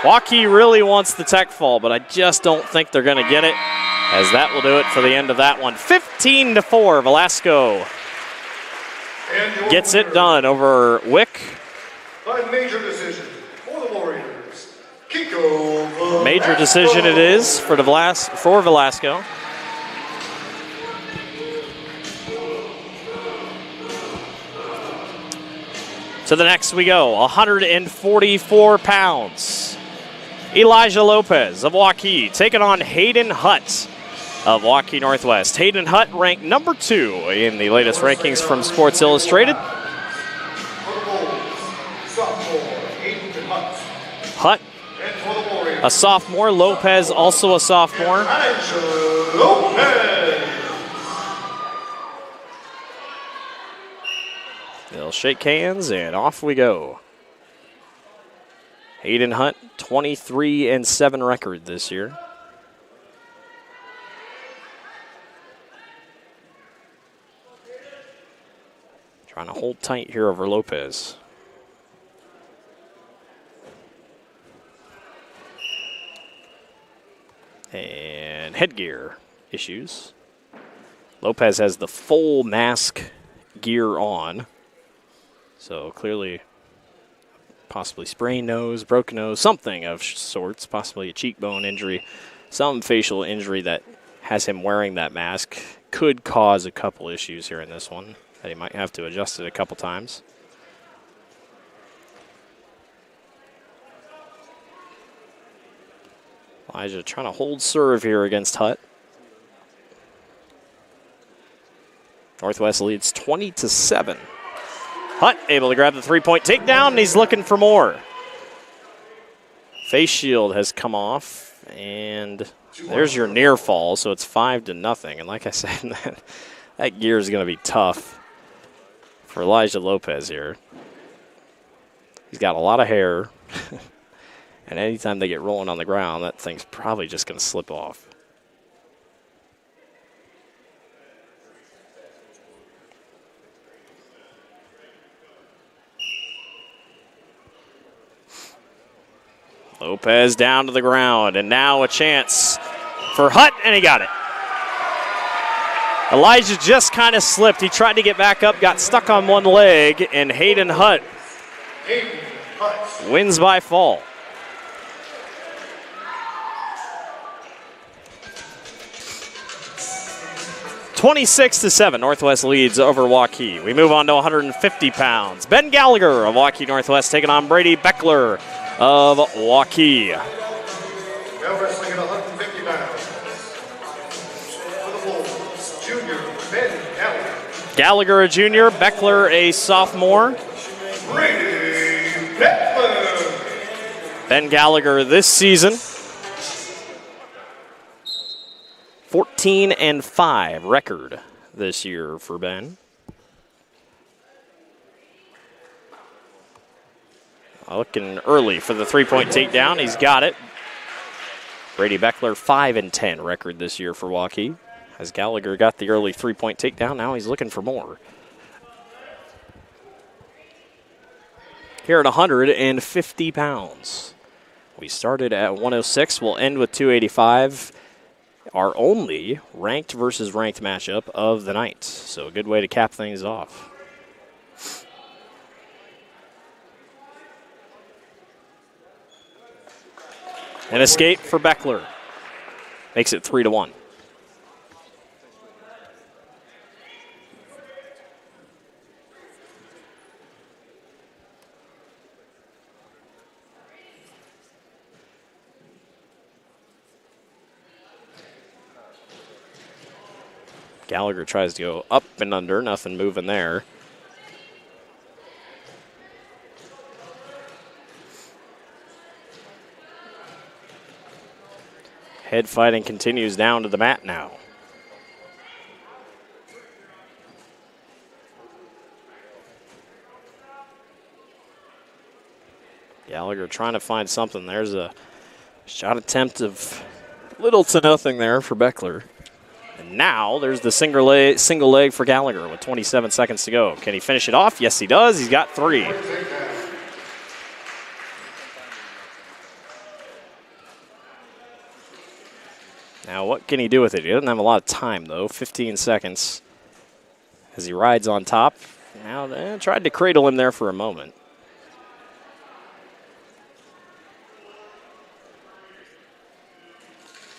Waukee really wants the tech fall, but I just don't think they're going to get it, as that will do it for the end of that one. 15-4, Velasco gets it done over Wick. By major decision for the Warriors, Kiko. Major decision it is for Velasco. To the next we go, 144 pounds. Elijah Lopez of Waukee taking on Hayden Hutt of Waukee Northwest. Hayden Hutt ranked number 2 in the latest rankings from Sports Illustrated. Hutt, a sophomore. Lopez, also a sophomore. They'll shake hands and off we go. Hayden Hutt, 23-7 record this year. Trying to hold tight here over Lopez. And headgear issues. Lopez has the full mask gear on. So clearly possibly sprained nose, broken nose, something of sorts, possibly a cheekbone injury, some facial injury that has him wearing that mask. Could cause a couple issues here in this one, that he might have to adjust it a couple times. Elijah trying to hold serve here against Hutt. Northwest leads 20-7. Hutt able to grab the three-point takedown, and he's looking for more. Face shield has come off, and there's your near fall, so it's 5-0. And like I said, that gear is going to be tough for Elijah Lopez here. He's got a lot of hair, and anytime they get rolling on the ground, that thing's probably just going to slip off. Lopez down to the ground, and now a chance for Hutt, and he got it. Elijah just kind of slipped. He tried to get back up, got stuck on one leg, and Hayden Hutt wins by fall. (26-7), Northwest leads over Waukee. We move on to 150 pounds. Ben Gallagher of Waukee Northwest taking on Brady Beckler of Waukee. Now wrestling at 150 pounds. For the Wolves, junior Ben Gallagher. Gallagher a junior, Beckler a sophomore. Brady Beckler. Ben Gallagher this season 14-5 record this year for Ben. Looking early for the three-point takedown. He's got it. Brady Beckler 5-10 record this year for Waukee. As Gallagher got the early three-point takedown, now he's looking for more. Here at 150 pounds. We started at 106. We'll end with 285. Our only ranked versus ranked matchup of the night. So a good way to cap things off. An escape for Beckler. Makes it 3-1. Gallagher tries to go up and under, nothing moving there. Head fighting continues down to the mat now. Gallagher trying to find something. There's a shot attempt of little to nothing there for Beckler. And now there's the single leg for Gallagher with 27 seconds to go. Can he finish it off? Yes, he does. He's got 3. Now, what can he do with it? He doesn't have a lot of time, though. 15 seconds as he rides on top. Now, tried to cradle him there for a moment.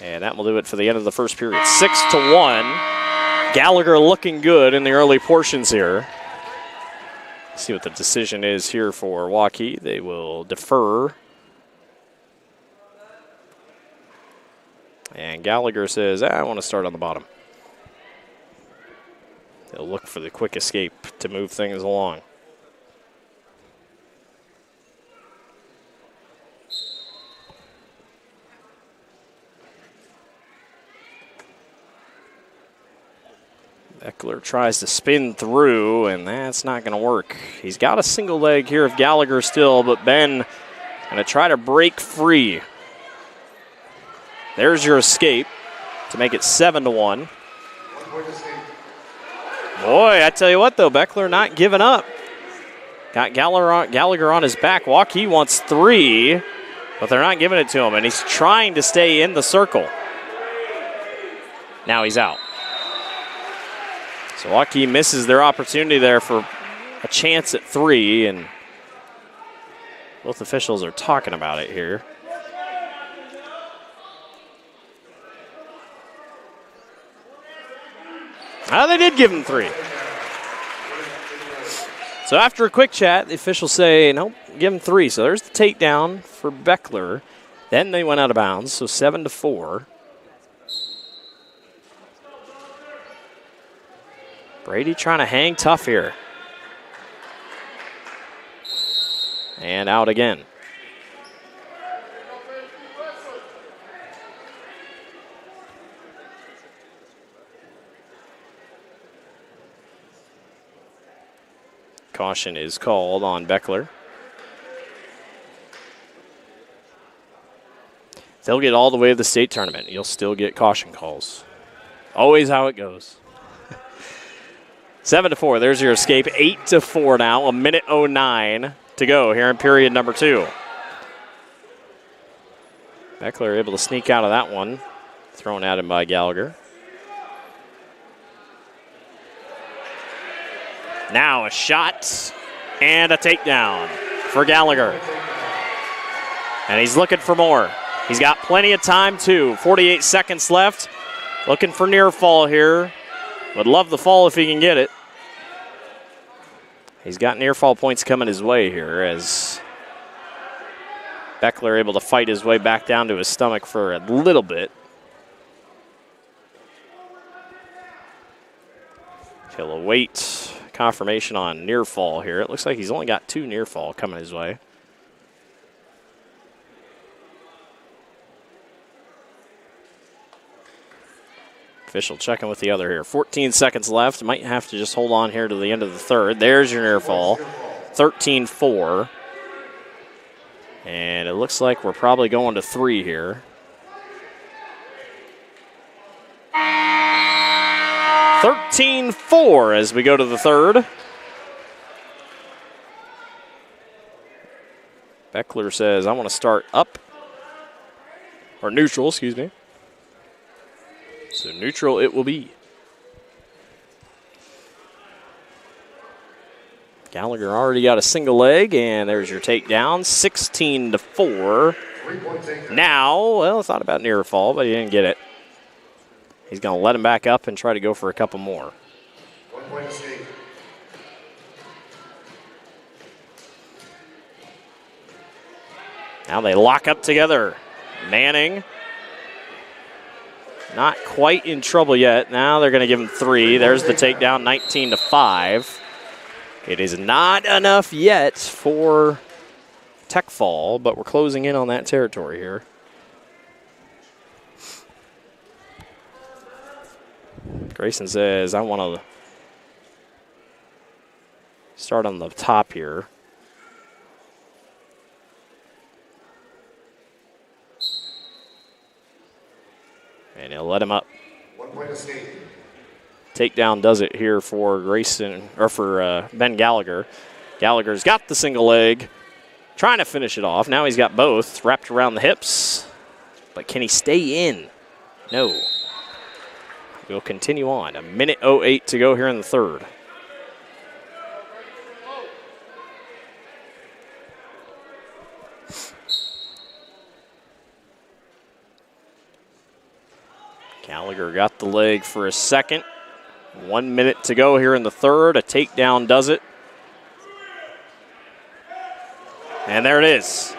And that will do it for the end of the first period. 6-1. Gallagher looking good in the early portions here. See what the decision is here for Waukee. They will defer. And Gallagher says, I want to start on the bottom. They'll look for the quick escape to move things along. Beckler tries to spin through, and that's not going to work. He's got a single leg here of Gallagher still, but Ben going to try to break free. There's your escape to make it 7-1. Boy, I tell you what, though, Beckler not giving up. Got Gallagher on his back. Waukee wants 3, but they're not giving it to him, and he's trying to stay in the circle. Now he's out. So Waukee misses their opportunity there for a chance at 3, and both officials are talking about it here. They did give him 3. So after a quick chat, the officials say, nope, give him 3. So there's the takedown for Beckler. Then they went out of bounds, so 7-4. Brady trying to hang tough here. And out again. Caution is called on Beckler. They'll get all the way to the state tournament. You'll still get caution calls. Always how it goes. 7-4. There's your escape. 8-4 now. 1:09 to go here in period number 2. Beckler able to sneak out of that one. Thrown at him by Gallagher. Now a shot and a takedown for Gallagher. And he's looking for more. He's got plenty of time, too. 48 seconds left. Looking for near fall here. Would love the fall if he can get it. He's got near fall points coming his way here as Beckler able to fight his way back down to his stomach for a little bit. He'll await confirmation on near fall here. It looks like he's only got 2 near fall coming his way. Official checking with the other here. 14 seconds left. Might have to just hold on here to the end of the third. There's your near fall. 13-4. And it looks like we're probably going to 3 here. 13-4 as we go to the third. Beckler says, I want to start up. Or neutral, excuse me. So neutral it will be. Gallagher already got a single leg, and there's your takedown, 16-4. Now, well, I thought about near fall, but he didn't get it. He's going to let him back up and try to go for a couple more. 1 point escape. Now they lock up together. Manning. Not quite in trouble yet. Now they're going to give him 3. There's the takedown, 19-5. It is not enough yet for tech fall, but we're closing in on that territory here. Grayson says, I want to start on the top here. And he'll let him up. 1 point escape. Takedown does it here for Grayson, or for Ben Gallagher. Gallagher's got the single leg, trying to finish it off. Now he's got both wrapped around the hips, but can he stay in? No. We'll continue on. 1:08 to go here in the third. Gallagher got the leg for a second. 1 minute to go here in the third. A takedown does it. And there it is.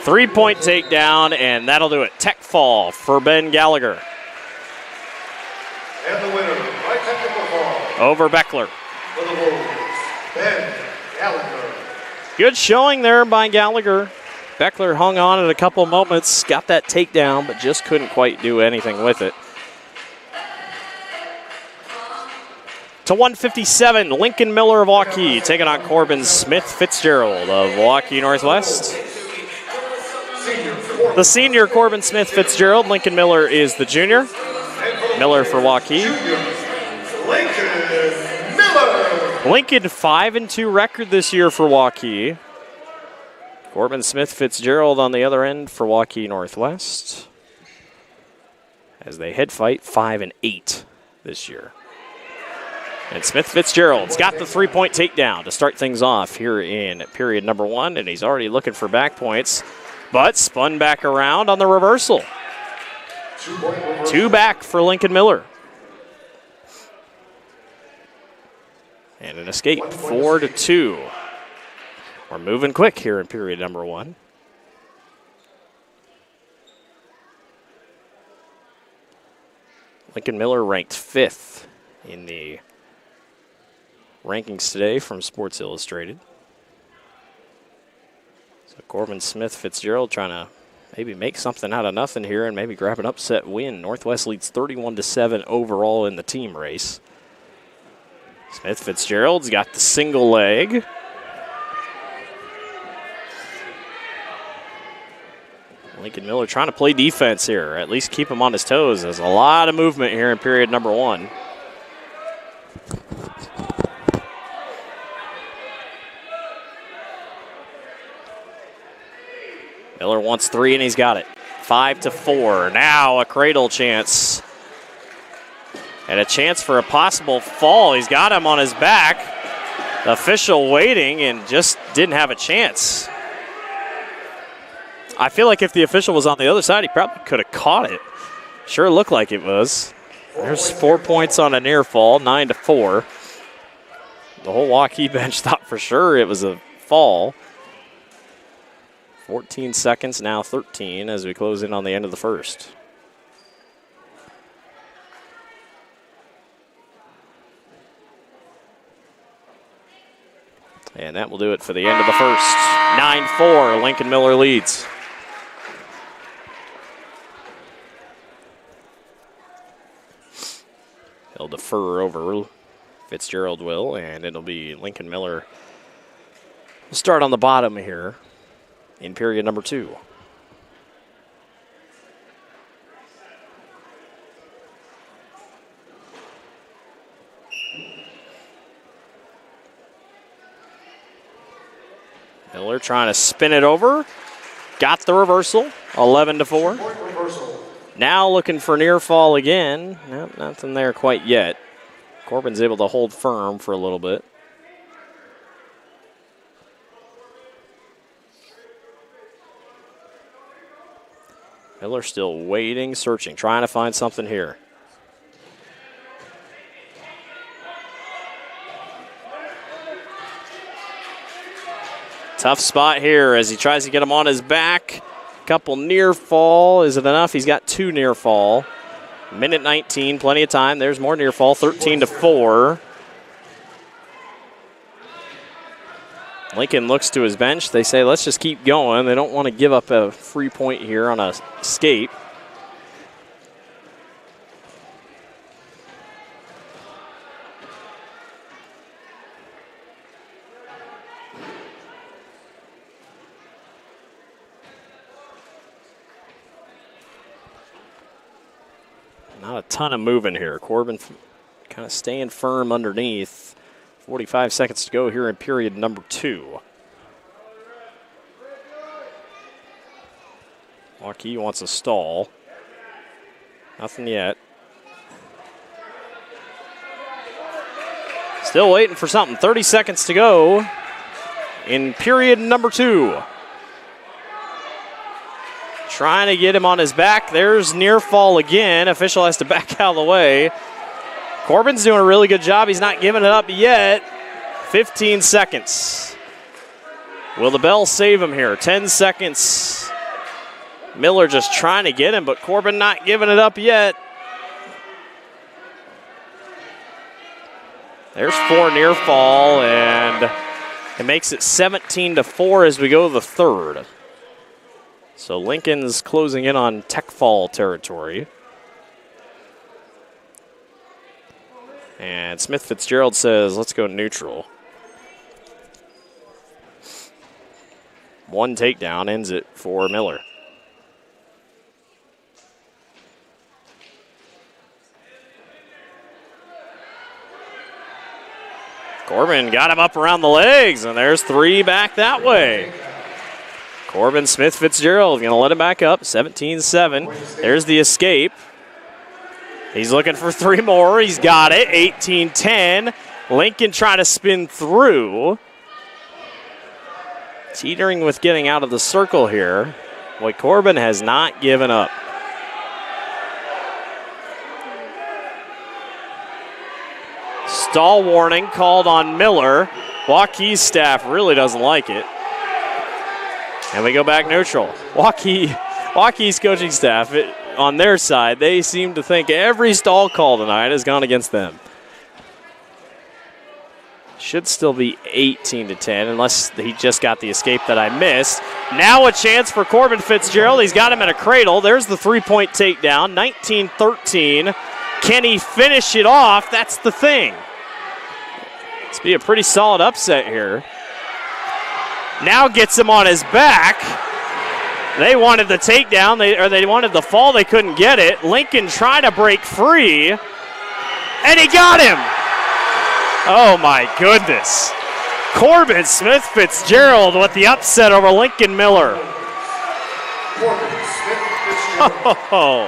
3-point takedown, and that'll do it. Tech fall for Ben Gallagher. And the winner by technical fall. Over Beckler. For the Wolves, Ben Gallagher. Good showing there by Gallagher. Beckler hung on at a couple moments, got that takedown, but just couldn't quite do anything with it. To 157, Lincoln Miller of Waukee taking on Corbin Smith Fitzgerald of Waukee Northwest. The senior Corbin Smith Fitzgerald, Lincoln Miller is the junior. Miller for Waukee. Lincoln Miller. Lincoln 5-2 record this year for Waukee. Corbin Smith Fitzgerald on the other end for Waukee Northwest. As they head fight 5-8 this year. And Smith Fitzgerald's got the 3-point takedown to start things off here in period number 1, and he's already looking for back points, but spun back around on the reversal. 2 back for Lincoln Miller. And an escape, 4-2. We're moving quick here in period number 1. Lincoln Miller ranked 5th in the rankings today from Sports Illustrated. So Corbin Smith Fitzgerald trying to maybe make something out of nothing here and maybe grab an upset win. Northwest leads 31-7 overall in the team race. Smith Fitzgerald's got the single leg. Lincoln Miller trying to play defense here, or at least keep him on his toes. There's a lot of movement here in period number 1. Miller wants 3, and he's got it. 5-4. Now a cradle chance. And a chance for a possible fall. He's got him on his back. Official waiting and just didn't have a chance. I feel like if the official was on the other side, he probably could have caught it. Sure looked like it was. There's 4 points on a near fall, 9-4. The whole Waukee bench thought for sure it was a fall. 14 seconds, now 13 as we close in on the end of the first. And that will do it for the end of the first. 9-4, Lincoln Miller leads. He'll defer over, Fitzgerald will, and it'll be Lincoln Miller. We'll start on the bottom here in period number 2. Miller trying to spin it over. Got the reversal, 11-4. Now looking for near fall again. Nope, nothing there quite yet. Corbin's able to hold firm for a little bit. Miller still waiting, searching, trying to find something here. Tough spot here as he tries to get him on his back. Couple near fall. Is it enough? He's got 2 near fall. Minute 19, plenty of time. There's more near fall, 13-4. Lincoln looks to his bench. They say, let's just keep going. They don't want to give up a free point here on a escape. Not a ton of moving here. Corbin kind of staying firm underneath. 45 seconds to go here in period number 2. Waukee wants a stall. Nothing yet. Still waiting for something. 30 seconds to go in period number 2. Trying to get him on his back. There's near fall again. Official has to back out of the way. Corbin's doing a really good job. He's not giving it up yet. 15 seconds. Will the bell save him here? 10 seconds. Miller just trying to get him, but Corbin not giving it up yet. There's 4 near fall, and it makes it 17-4 as we go to the third. So Lincoln's closing in on tech fall territory. And Smith Fitzgerald says, let's go neutral. 1 takedown ends it for Miller. Corbin got him up around the legs, and there's 3 back that way. Corbin, Smith, Fitzgerald going to let him back up, 17-7. There's the escape. He's looking for 3 more. He's got it, 18-10. Lincoln trying to spin through. Teetering with getting out of the circle here. Boy, Corbin has not given up. Stall warning called on Miller. Waukee's staff really doesn't like it. And we go back neutral. Waukee's coaching staff, on their side, they seem to think every stall call tonight has gone against them. Should still be 18-10 unless he just got the escape that I missed. Now a chance for Corbin Fitzgerald. He's got him in a cradle. There's the 3-point takedown, 19-13. Can he finish it off? That's the thing. It's be a pretty solid upset here. Now gets him on his back. They wanted the takedown, they wanted the fall, they couldn't get it. Lincoln trying to break free, and he got him. Oh my goodness. Corbin Smith Fitzgerald with the upset over Lincoln Miller. Corbin Smith Fitzgerald. Oh.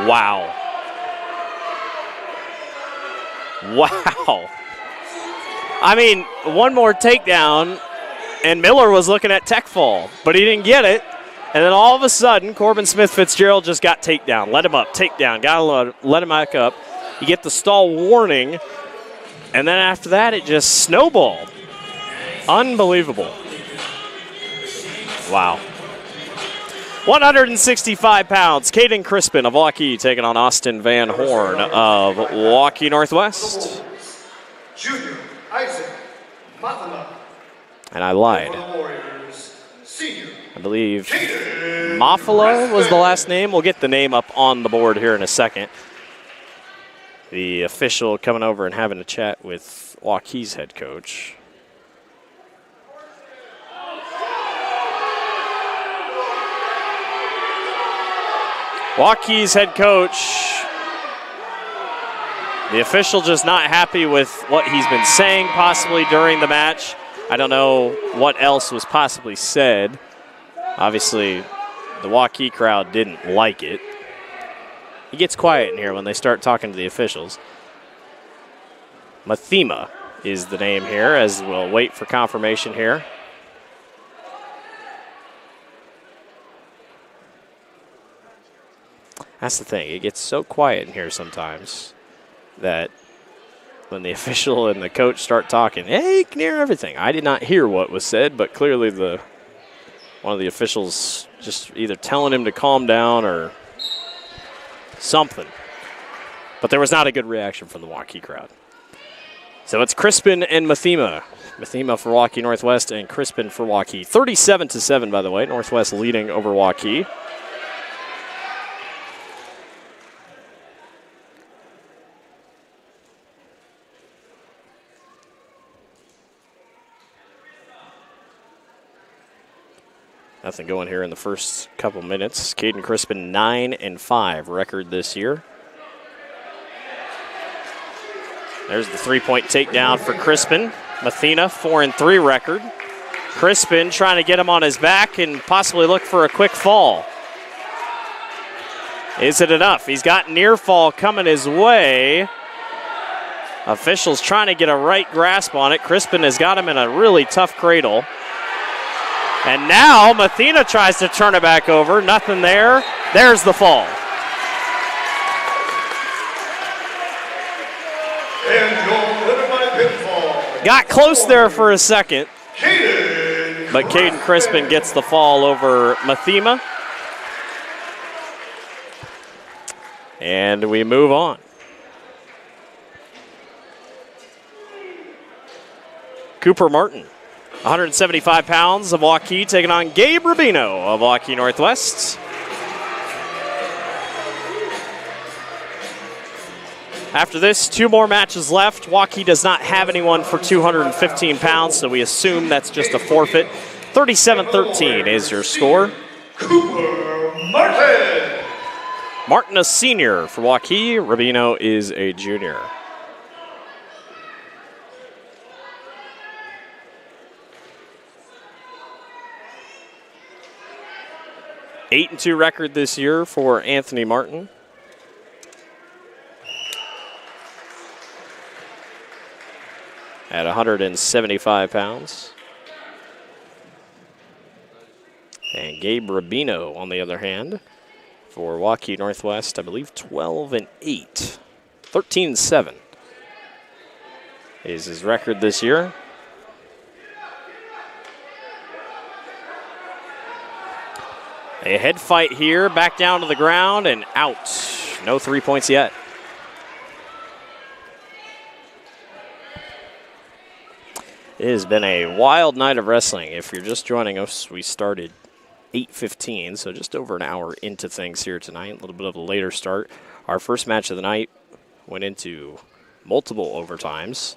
Wow. Wow. I mean, one more takedown, and Miller was looking at tech fall, but he didn't get it. And then all of a sudden, Corbin Smith-Fitzgerald just got takedown. Let him up, takedown, gotta let him back up. You get the stall warning, and then after that, it just snowballed. Unbelievable. Wow. 165 pounds, Caden Crispin of Waukee taking on Austin Van Horn of Waukee Northwest. Junior Isaac Mathema. And I lied. For the Warriors, senior I believe Caden Mafala was the Crispin. last name. We'll get the name up on the board here in a second. The official coming over and having a chat with Waukee's head coach. Waukee's head coach, the official just not happy with what he's been saying possibly during the match. I don't know what else was possibly said. Obviously, the Waukee crowd didn't like it. He gets quiet in here when they start talking to the officials. Mathema is the name here, as we'll wait for confirmation here. That's the thing. It gets so quiet in here sometimes that when the official and the coach start talking, hey, you can hear everything. I did not hear what was said, but clearly one of the officials just either telling him to calm down or something. But there was not a good reaction from the Waukee crowd. So it's Crispin and Mathema. Mathema for Waukee Northwest and Crispin for Waukee. 37-7, by the way. Northwest leading over Waukee. Nothing going here in the first couple minutes. Caden Crispin 9-5 record this year. There's the three-point takedown for Crispin. Mathena 4-3 record. Crispin trying to get him on his back and possibly look for a quick fall. Is it enough? He's got near fall coming his way. Officials trying to get a right grasp on it. Crispin has got him in a really tough cradle. And now Mathena tries to turn it back over. Nothing there. There's the fall. And your winner by pinfall. Got close there for a second, Caden but Caden Crispin gets the fall over Mathema. And we move on. Cooper Martin, 175 pounds of Waukee, taking on Gabe Rubino of Waukee Northwest. After this, 2 more matches left. Waukee does not have anyone for 215 pounds, so we assume that's just a forfeit. 37-13 is your score. Cooper Martin. Martin, a senior for Waukee. Rubino is a junior. Eight and 2 record this year for Anthony Martin. At 175 pounds. And Gabe Rubino, on the other hand, for Waukee Northwest, I believe 12-8. 13-7 is his record this year. A head fight here, back down to the ground and out. No 3 points yet. It has been a wild night of wrestling. If you're just joining us, we started 8:15, so just over an hour into things here tonight. A little bit of a later start. Our first match of the night went into multiple overtimes.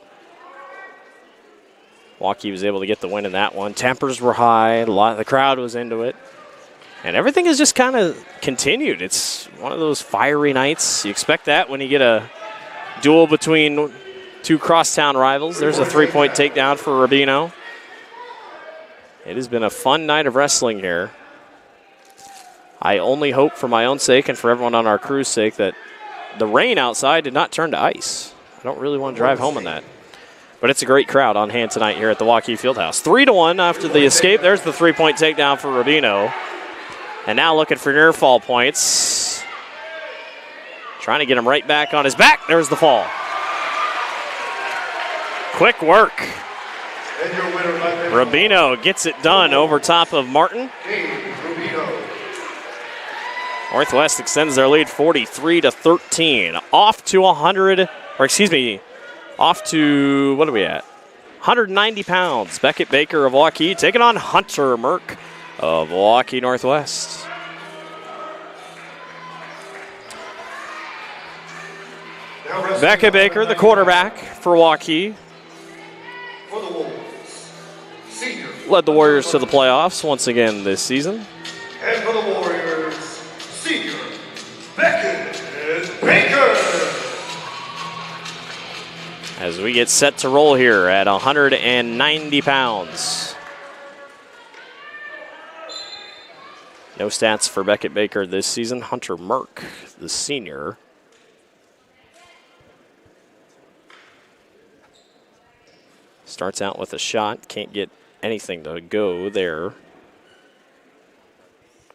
Waukee was able to get the win in that one. Tempers were high. The crowd was into it. And everything has just kind of continued. It's one of those fiery nights. You expect that when you get a duel between 2 crosstown rivals. There's a 3-point takedown for Rubino. It has been a fun night of wrestling here. I only hope for my own sake and for everyone on our crew's sake that the rain outside did not turn to ice. I don't really want to drive home on that. But it's a great crowd on hand tonight here at the Waukee Fieldhouse. 3-1 after the escape. There's the three-point takedown for Rubino. And now looking for near fall points. Trying to get him right back on his back. There's the fall. Quick work. Rubino gets it done over top of Martin. Northwest extends their lead 43-13. Off to 100, or excuse me, off to, what are we at? 190 pounds. Beckett Baker of Waukee taking on Hunter Merck of Waukee Northwest. Beckett Baker, the quarterback for Waukee. Led the Warriors to the playoffs once again this season. And for the Warriors, senior Beckett Baker. As we get set to roll here at 190 pounds. No stats for Beckett Baker this season. Hunter Merck, the senior. Starts out with a shot, can't get anything to go there.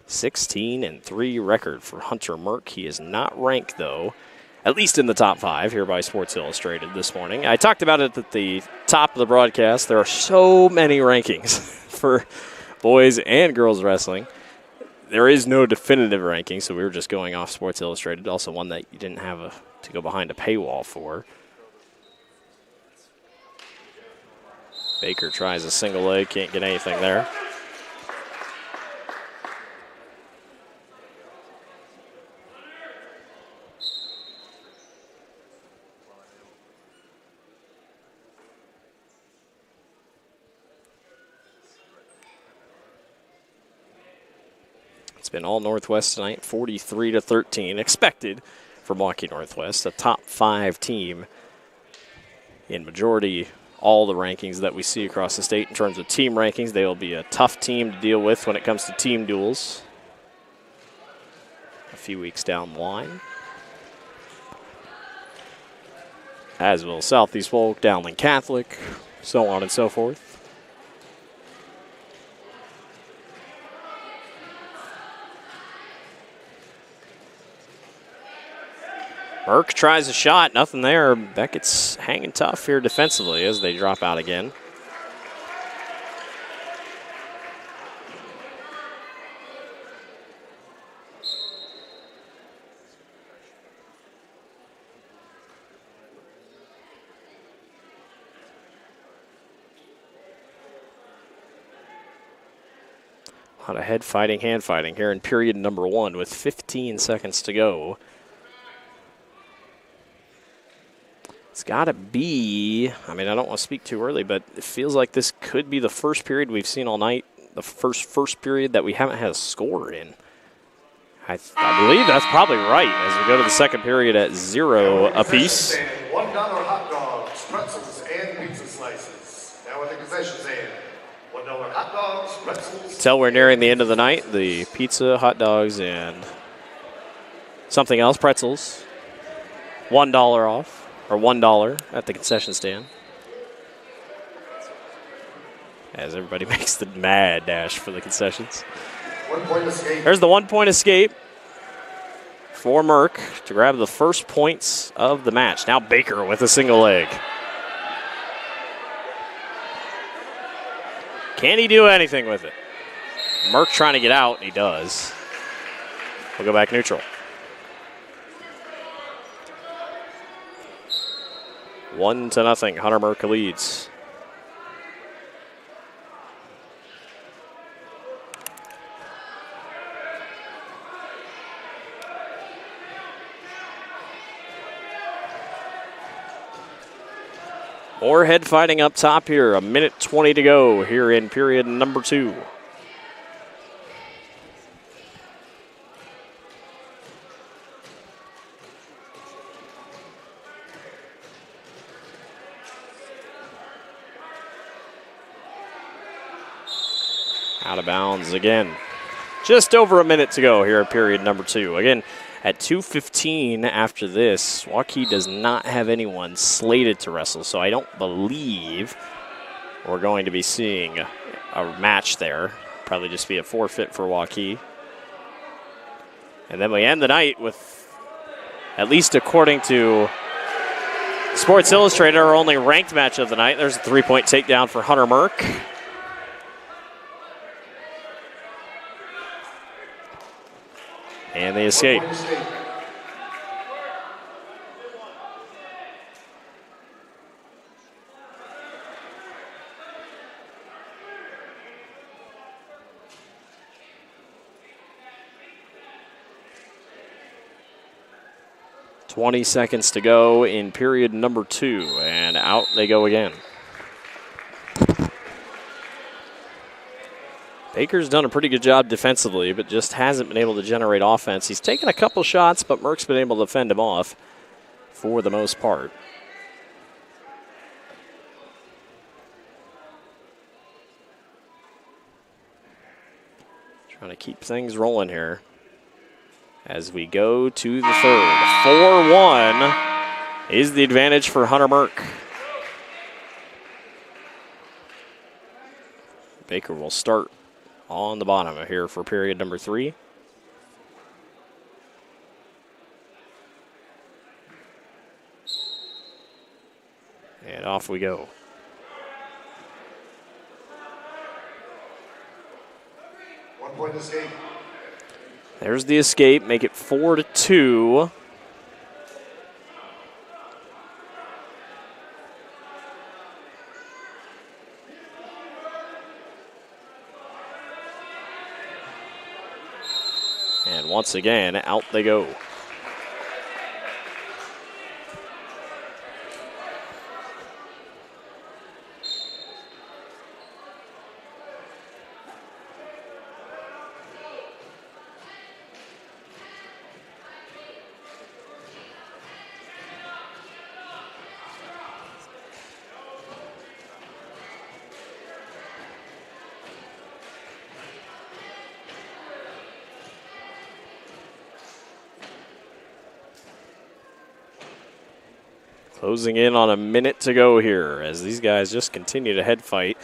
16-3 record for Hunter Merck. He is not ranked, though, at least in the top 5 here by Sports Illustrated this morning. I talked about it at the top of the broadcast. There are so many rankings for boys and girls wrestling. There is no definitive ranking, so we were just going off Sports Illustrated, also one that you didn't have to go behind a paywall for. Baker tries a single leg, can't get anything there. It's been all Northwest tonight, 43-13. Expected from Waukee Northwest, a top 5 team in majority all the rankings that we see across the state in terms of team rankings. They will be a tough team to deal with when it comes to team duels a few weeks down the line. As will Southeast Polk, Downland Catholic, so on and so forth. Merck tries a shot, nothing there. Beckett's hanging tough here defensively as they drop out again. A lot of head fighting, hand fighting here in period number 1 with 15 seconds to go. It's got to be, I mean, I don't want to speak too early, but it feels like this could be the first period we've seen all night, the first period that we haven't had a score in. I believe that's probably right as we go to the second period at 0 apiece. $1 hot dogs, pretzels, and pizza slices. Now at the concession stand, $1 hot dogs, pretzels. Until we're nearing the end of the night, the pizza, hot dogs, and something else, pretzels, $1 off. Or $1 at the concession stand. As everybody makes the mad dash for the concessions. 1 point escape. There's the 1 point escape for Merck to grab the first points of the match. Now Baker with a single leg. Can he do anything with it? Merck trying to get out, and he does. We'll go back neutral. 1-0. Hunter Merck leads. More head fighting up top here. 1:20 to go here in period number 2. Out of bounds again. Just over a minute to go here in period number 2. Again, At 2:15 after this, Waukee does not have anyone slated to wrestle, so I don't believe we're going to be seeing a match there. Probably just be a forfeit for Waukee. And then we end the night with, at least according to Sports Illustrated, our only ranked match of the night. There's a 3-point takedown for Hunter Merck. And they escape. .20 seconds to go in period number 2, and out they go again. Baker's done a pretty good job defensively, but just hasn't been able to generate offense. He's taken a couple shots, but Merck's been able to fend him off for the most part. Trying to keep things rolling here as we go to the third. 4-1 is the advantage for Hunter Merck. Baker will start on the bottom here for period number 3. And off we go. One-point escape. There's the escape, make it 4-2. And once again, out they go. Closing in on a minute to go here as these guys just continue to head fight.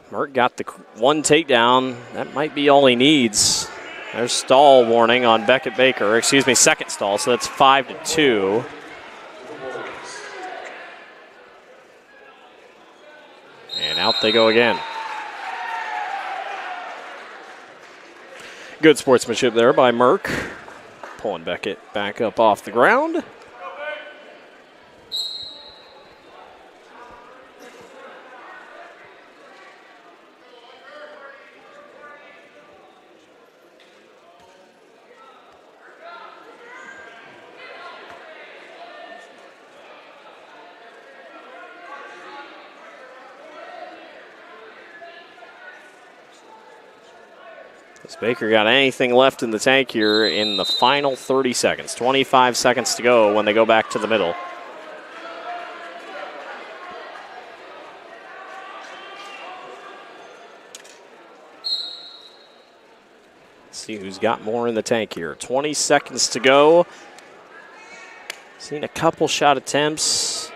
Merck got the one takedown. That might be all he needs. There's stall warning on Beckett Baker. Excuse me, second stall, so that's 5-2. And out they go again. Good sportsmanship there by Merck. Pulling Beckett back up off the ground. Has Baker got anything left in the tank here in the final 30 seconds? 25 seconds to go when they go back to the middle. Let's see who's got more in the tank here. 20 seconds to go. Seen a couple shot attempts.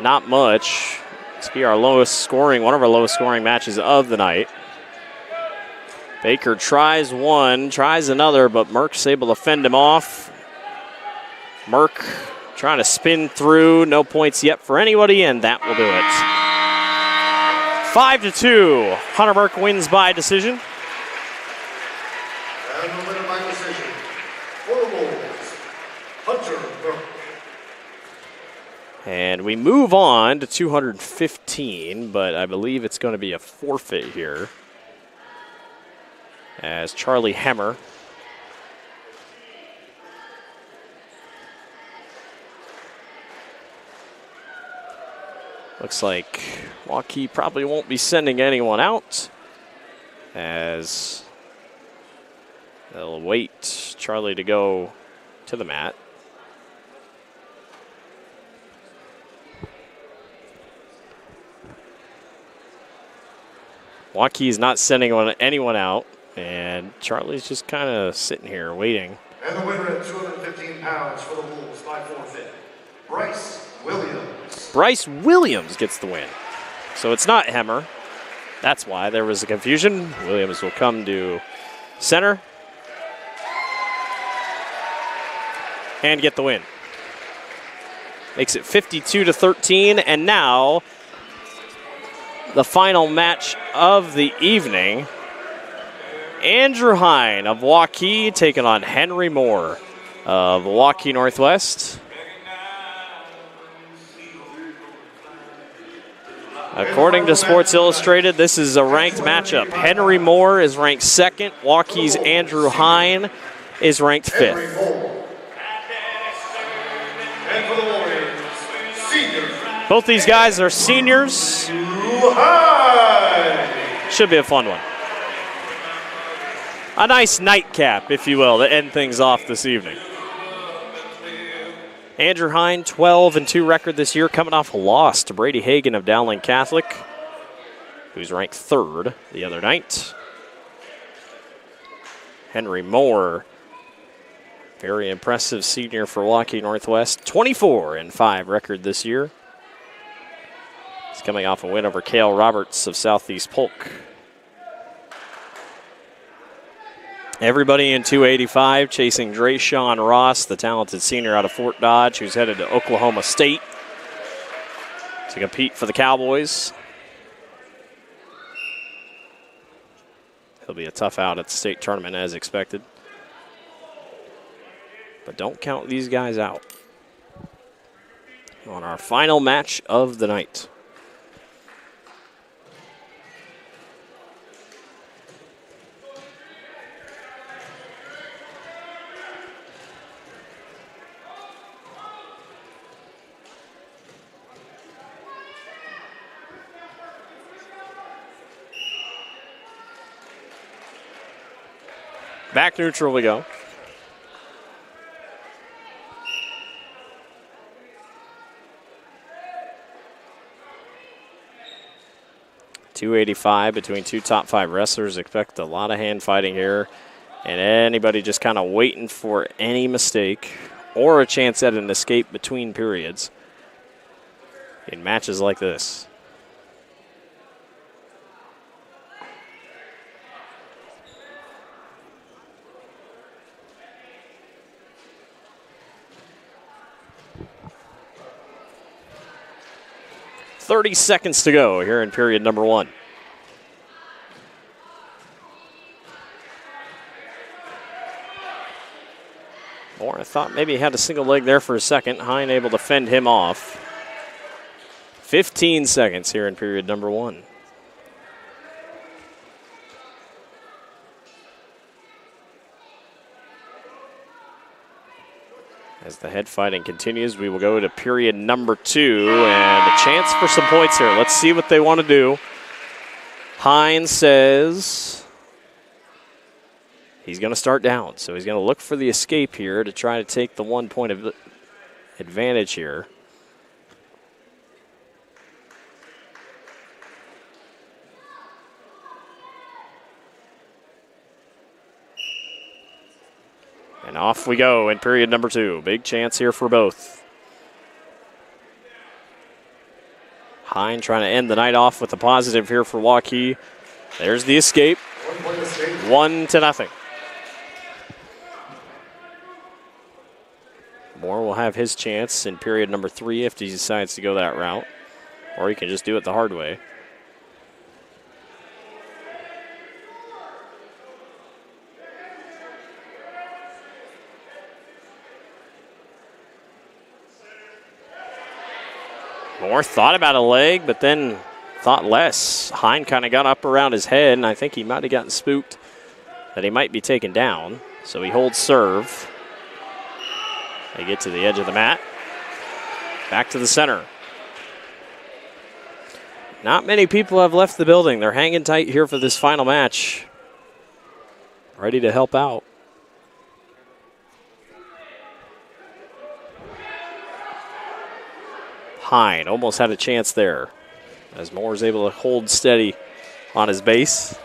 Not much. This will be our lowest scoring, one of our lowest scoring matches of the night. Baker tries one, tries another, but Merck's able to fend him off. Merck trying to spin through. No points yet for anybody, and that will do it. 5-2. Hunter Merck wins by decision. And the winner by decision for the Wolves, Hunter Merck. And we move on to 215, but I believe it's going to be a forfeit here, as Charlie Hemmer looks like Waukee probably won't be sending anyone out, as they'll wait Charlie to go to the mat. Waukee's not sending anyone out. And Charlie's just kind of sitting here waiting. And the winner at 215 pounds for the Wolves by forfeit, Bryce Williams. Bryce Williams gets the win. So it's not Hemmer. That's why there was a confusion. Williams will come to center and get the win. Makes it 52-13, and now the final match of the evening. Andrew Hine of Waukee taking on Henry Moore of Waukee Northwest. According to Sports Illustrated, this is a ranked matchup. Henry Moore is ranked second. Waukee's Andrew Hine is ranked fifth. And for the Warriors, senior. Both these guys are seniors. Should be a fun one. A nice nightcap, if you will, to end things off this evening. Andrew Hine, 12-2 record this year, coming off a loss to Brady Hagan of Dowling Catholic, who's ranked third the other night. Henry Moore, very impressive senior for Waukee Northwest, 24-5 record this year. He's coming off a win over Cale Roberts of Southeast Polk. Everybody in 285 chasing Drayshawn Ross, the talented senior out of Fort Dodge, who's headed to Oklahoma State to compete for the Cowboys. He'll be a tough out at the state tournament as expected. But don't count these guys out on our final match of the night. Back neutral we go. .285 between two top five wrestlers. Expect a lot of hand fighting here. And anybody just kind of waiting for any mistake or a chance at an escape between periods in matches like this. .30 seconds to go here in period number one. Moore, I thought maybe he had a single leg there for a second. Hine able to fend him off. 15 seconds here in period number one. As the head fighting continues, we will go to period number two and a chance for some points here. Let's see what they want to do. Hine says he's going to start down, so he's going to look for the escape here to try to take the 1 point of advantage here. And off we go in period number two. Big chance here for both. Hine trying to end the night off with a positive here for Waukee. There's the escape. 1-0. Moore will have his chance in period number three if he decides to go that route. Or he can just do it the hard way. Moore thought about a leg, but then thought less. Hine kind of got up around his head, and I think he might have gotten spooked that he might be taken down. So he holds serve. They get to the edge of the mat. Back to the center. Not many people have left the building. They're hanging tight here for this final match. Ready to help out. Hine almost had a chance there as Moore is able to hold steady on his base.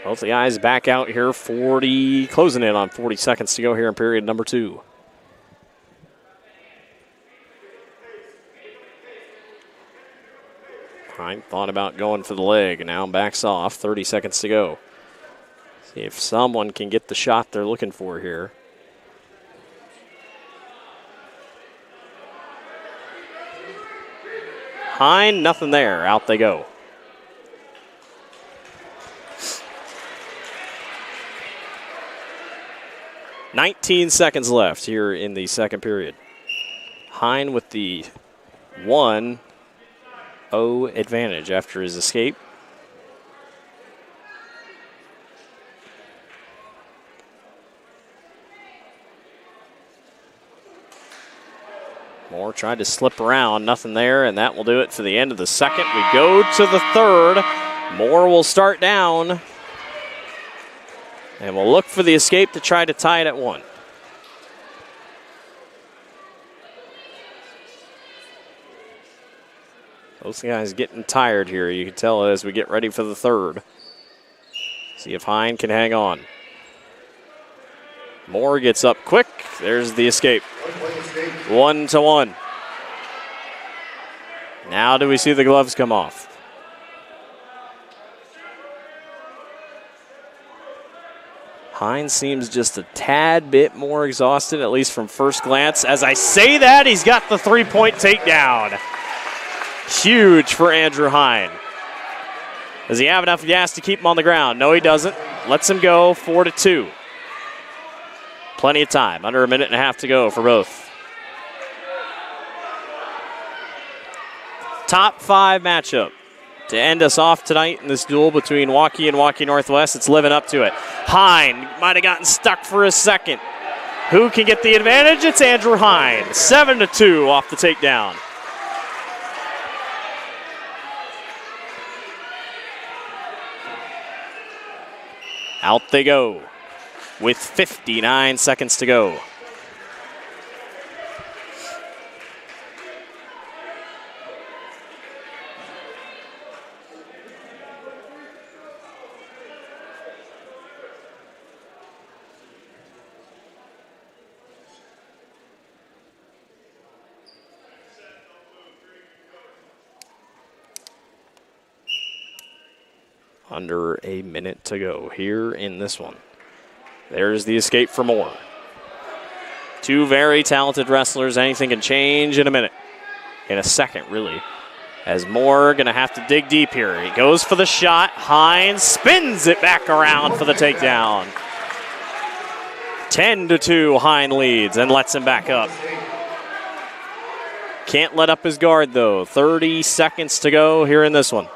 Both the guys back out here, closing in on 40 seconds to go here in period number 2. Hine thought about going for the leg and now backs off. 30 seconds to go. See if someone can get the shot they're looking for here. Hine, nothing there. Out they go. "19 seconds left here in the second period. Hine with the 1-0 advantage after his escape. Moore tried to slip around, nothing there, and that will do it for the end of the second. We go to the third. Moore will start down. And we'll look for the escape to try to tie it at 1. Those guys getting tired here. You can tell as we get ready for the third. See if Hine can hang on. Moore gets up quick. There's the escape. 1-1. Now do we see the gloves come off? Hine seems just a tad bit more exhausted, at least from first glance. As I say that, he's got the 3-point takedown. Huge for Andrew Hine. Does he have enough gas to keep him on the ground? No, he doesn't. Lets him go 4-2. Plenty of time, under a minute and a half to go for both. Top 5 matchup to end us off tonight in this duel between Waukee and Waukee Northwest. It's living up to it. Hine might have gotten stuck for a second. Who can get the advantage? It's Andrew Hine. 7-2 off the takedown. Out they go with 59 seconds to go. Under a minute to go here in this one. There's the escape for Moore. 2 very talented wrestlers. Anything can change in a minute. In a second, really. As Moore going to have to dig deep here. He goes for the shot. Hine spins it back around for the takedown. 10-2, Hine leads and lets him back up. Can't let up his guard, though. 30 seconds to go here in this one.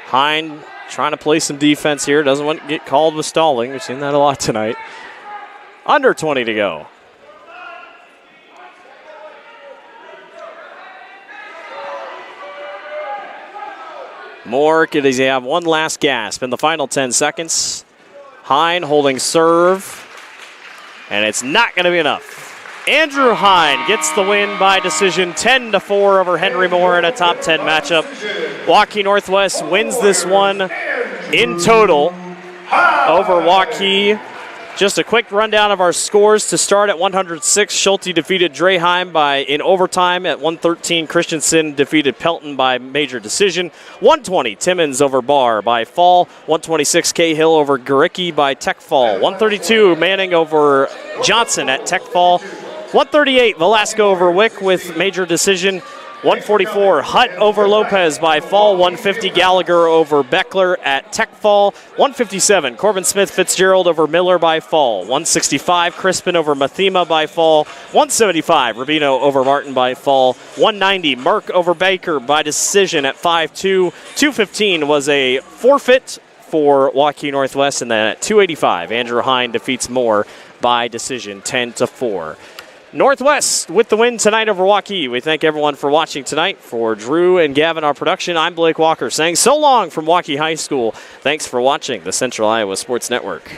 Hine trying to play some defense here. Doesn't want to get called with stalling. We've seen that a lot tonight. Under 20 to go. Moore, does he have one last gasp in the final 10 seconds? Hine holding serve. And it's not going to be enough. Andrew Hine gets the win by decision 10-4 over Henry Moore in a top 10 matchup. Waukee Northwest wins this one in total over Waukee. Just a quick rundown of our scores to start at 106. Schulte defeated Draheim in overtime. At 113, Christensen defeated Pelton by major decision. 120, Timmons over Barr by fall. 126, Cahill over Garicki by tech fall. 132, Manning over Johnson at tech fall. 138, Velasco over Wick with major decision. 144, Hutt over Lopez by fall. 150, Gallagher over Beckler at tech fall. 157, Corbin Smith Fitzgerald over Miller by fall. 165, Crispin over Mathema by fall. 175, Rubino over Martin by fall. 190, Merck over Baker by decision at 5-2. 215 was a forfeit for Waukee Northwest, and then at 285, Andrew Hine defeats Moore by decision 10-4. Northwest with the win tonight over Waukee. We thank everyone for watching tonight. For Drew and Gavin, our production, I'm Blake Walker saying so long from Waukee High School. Thanks for watching the Central Iowa Sports Network.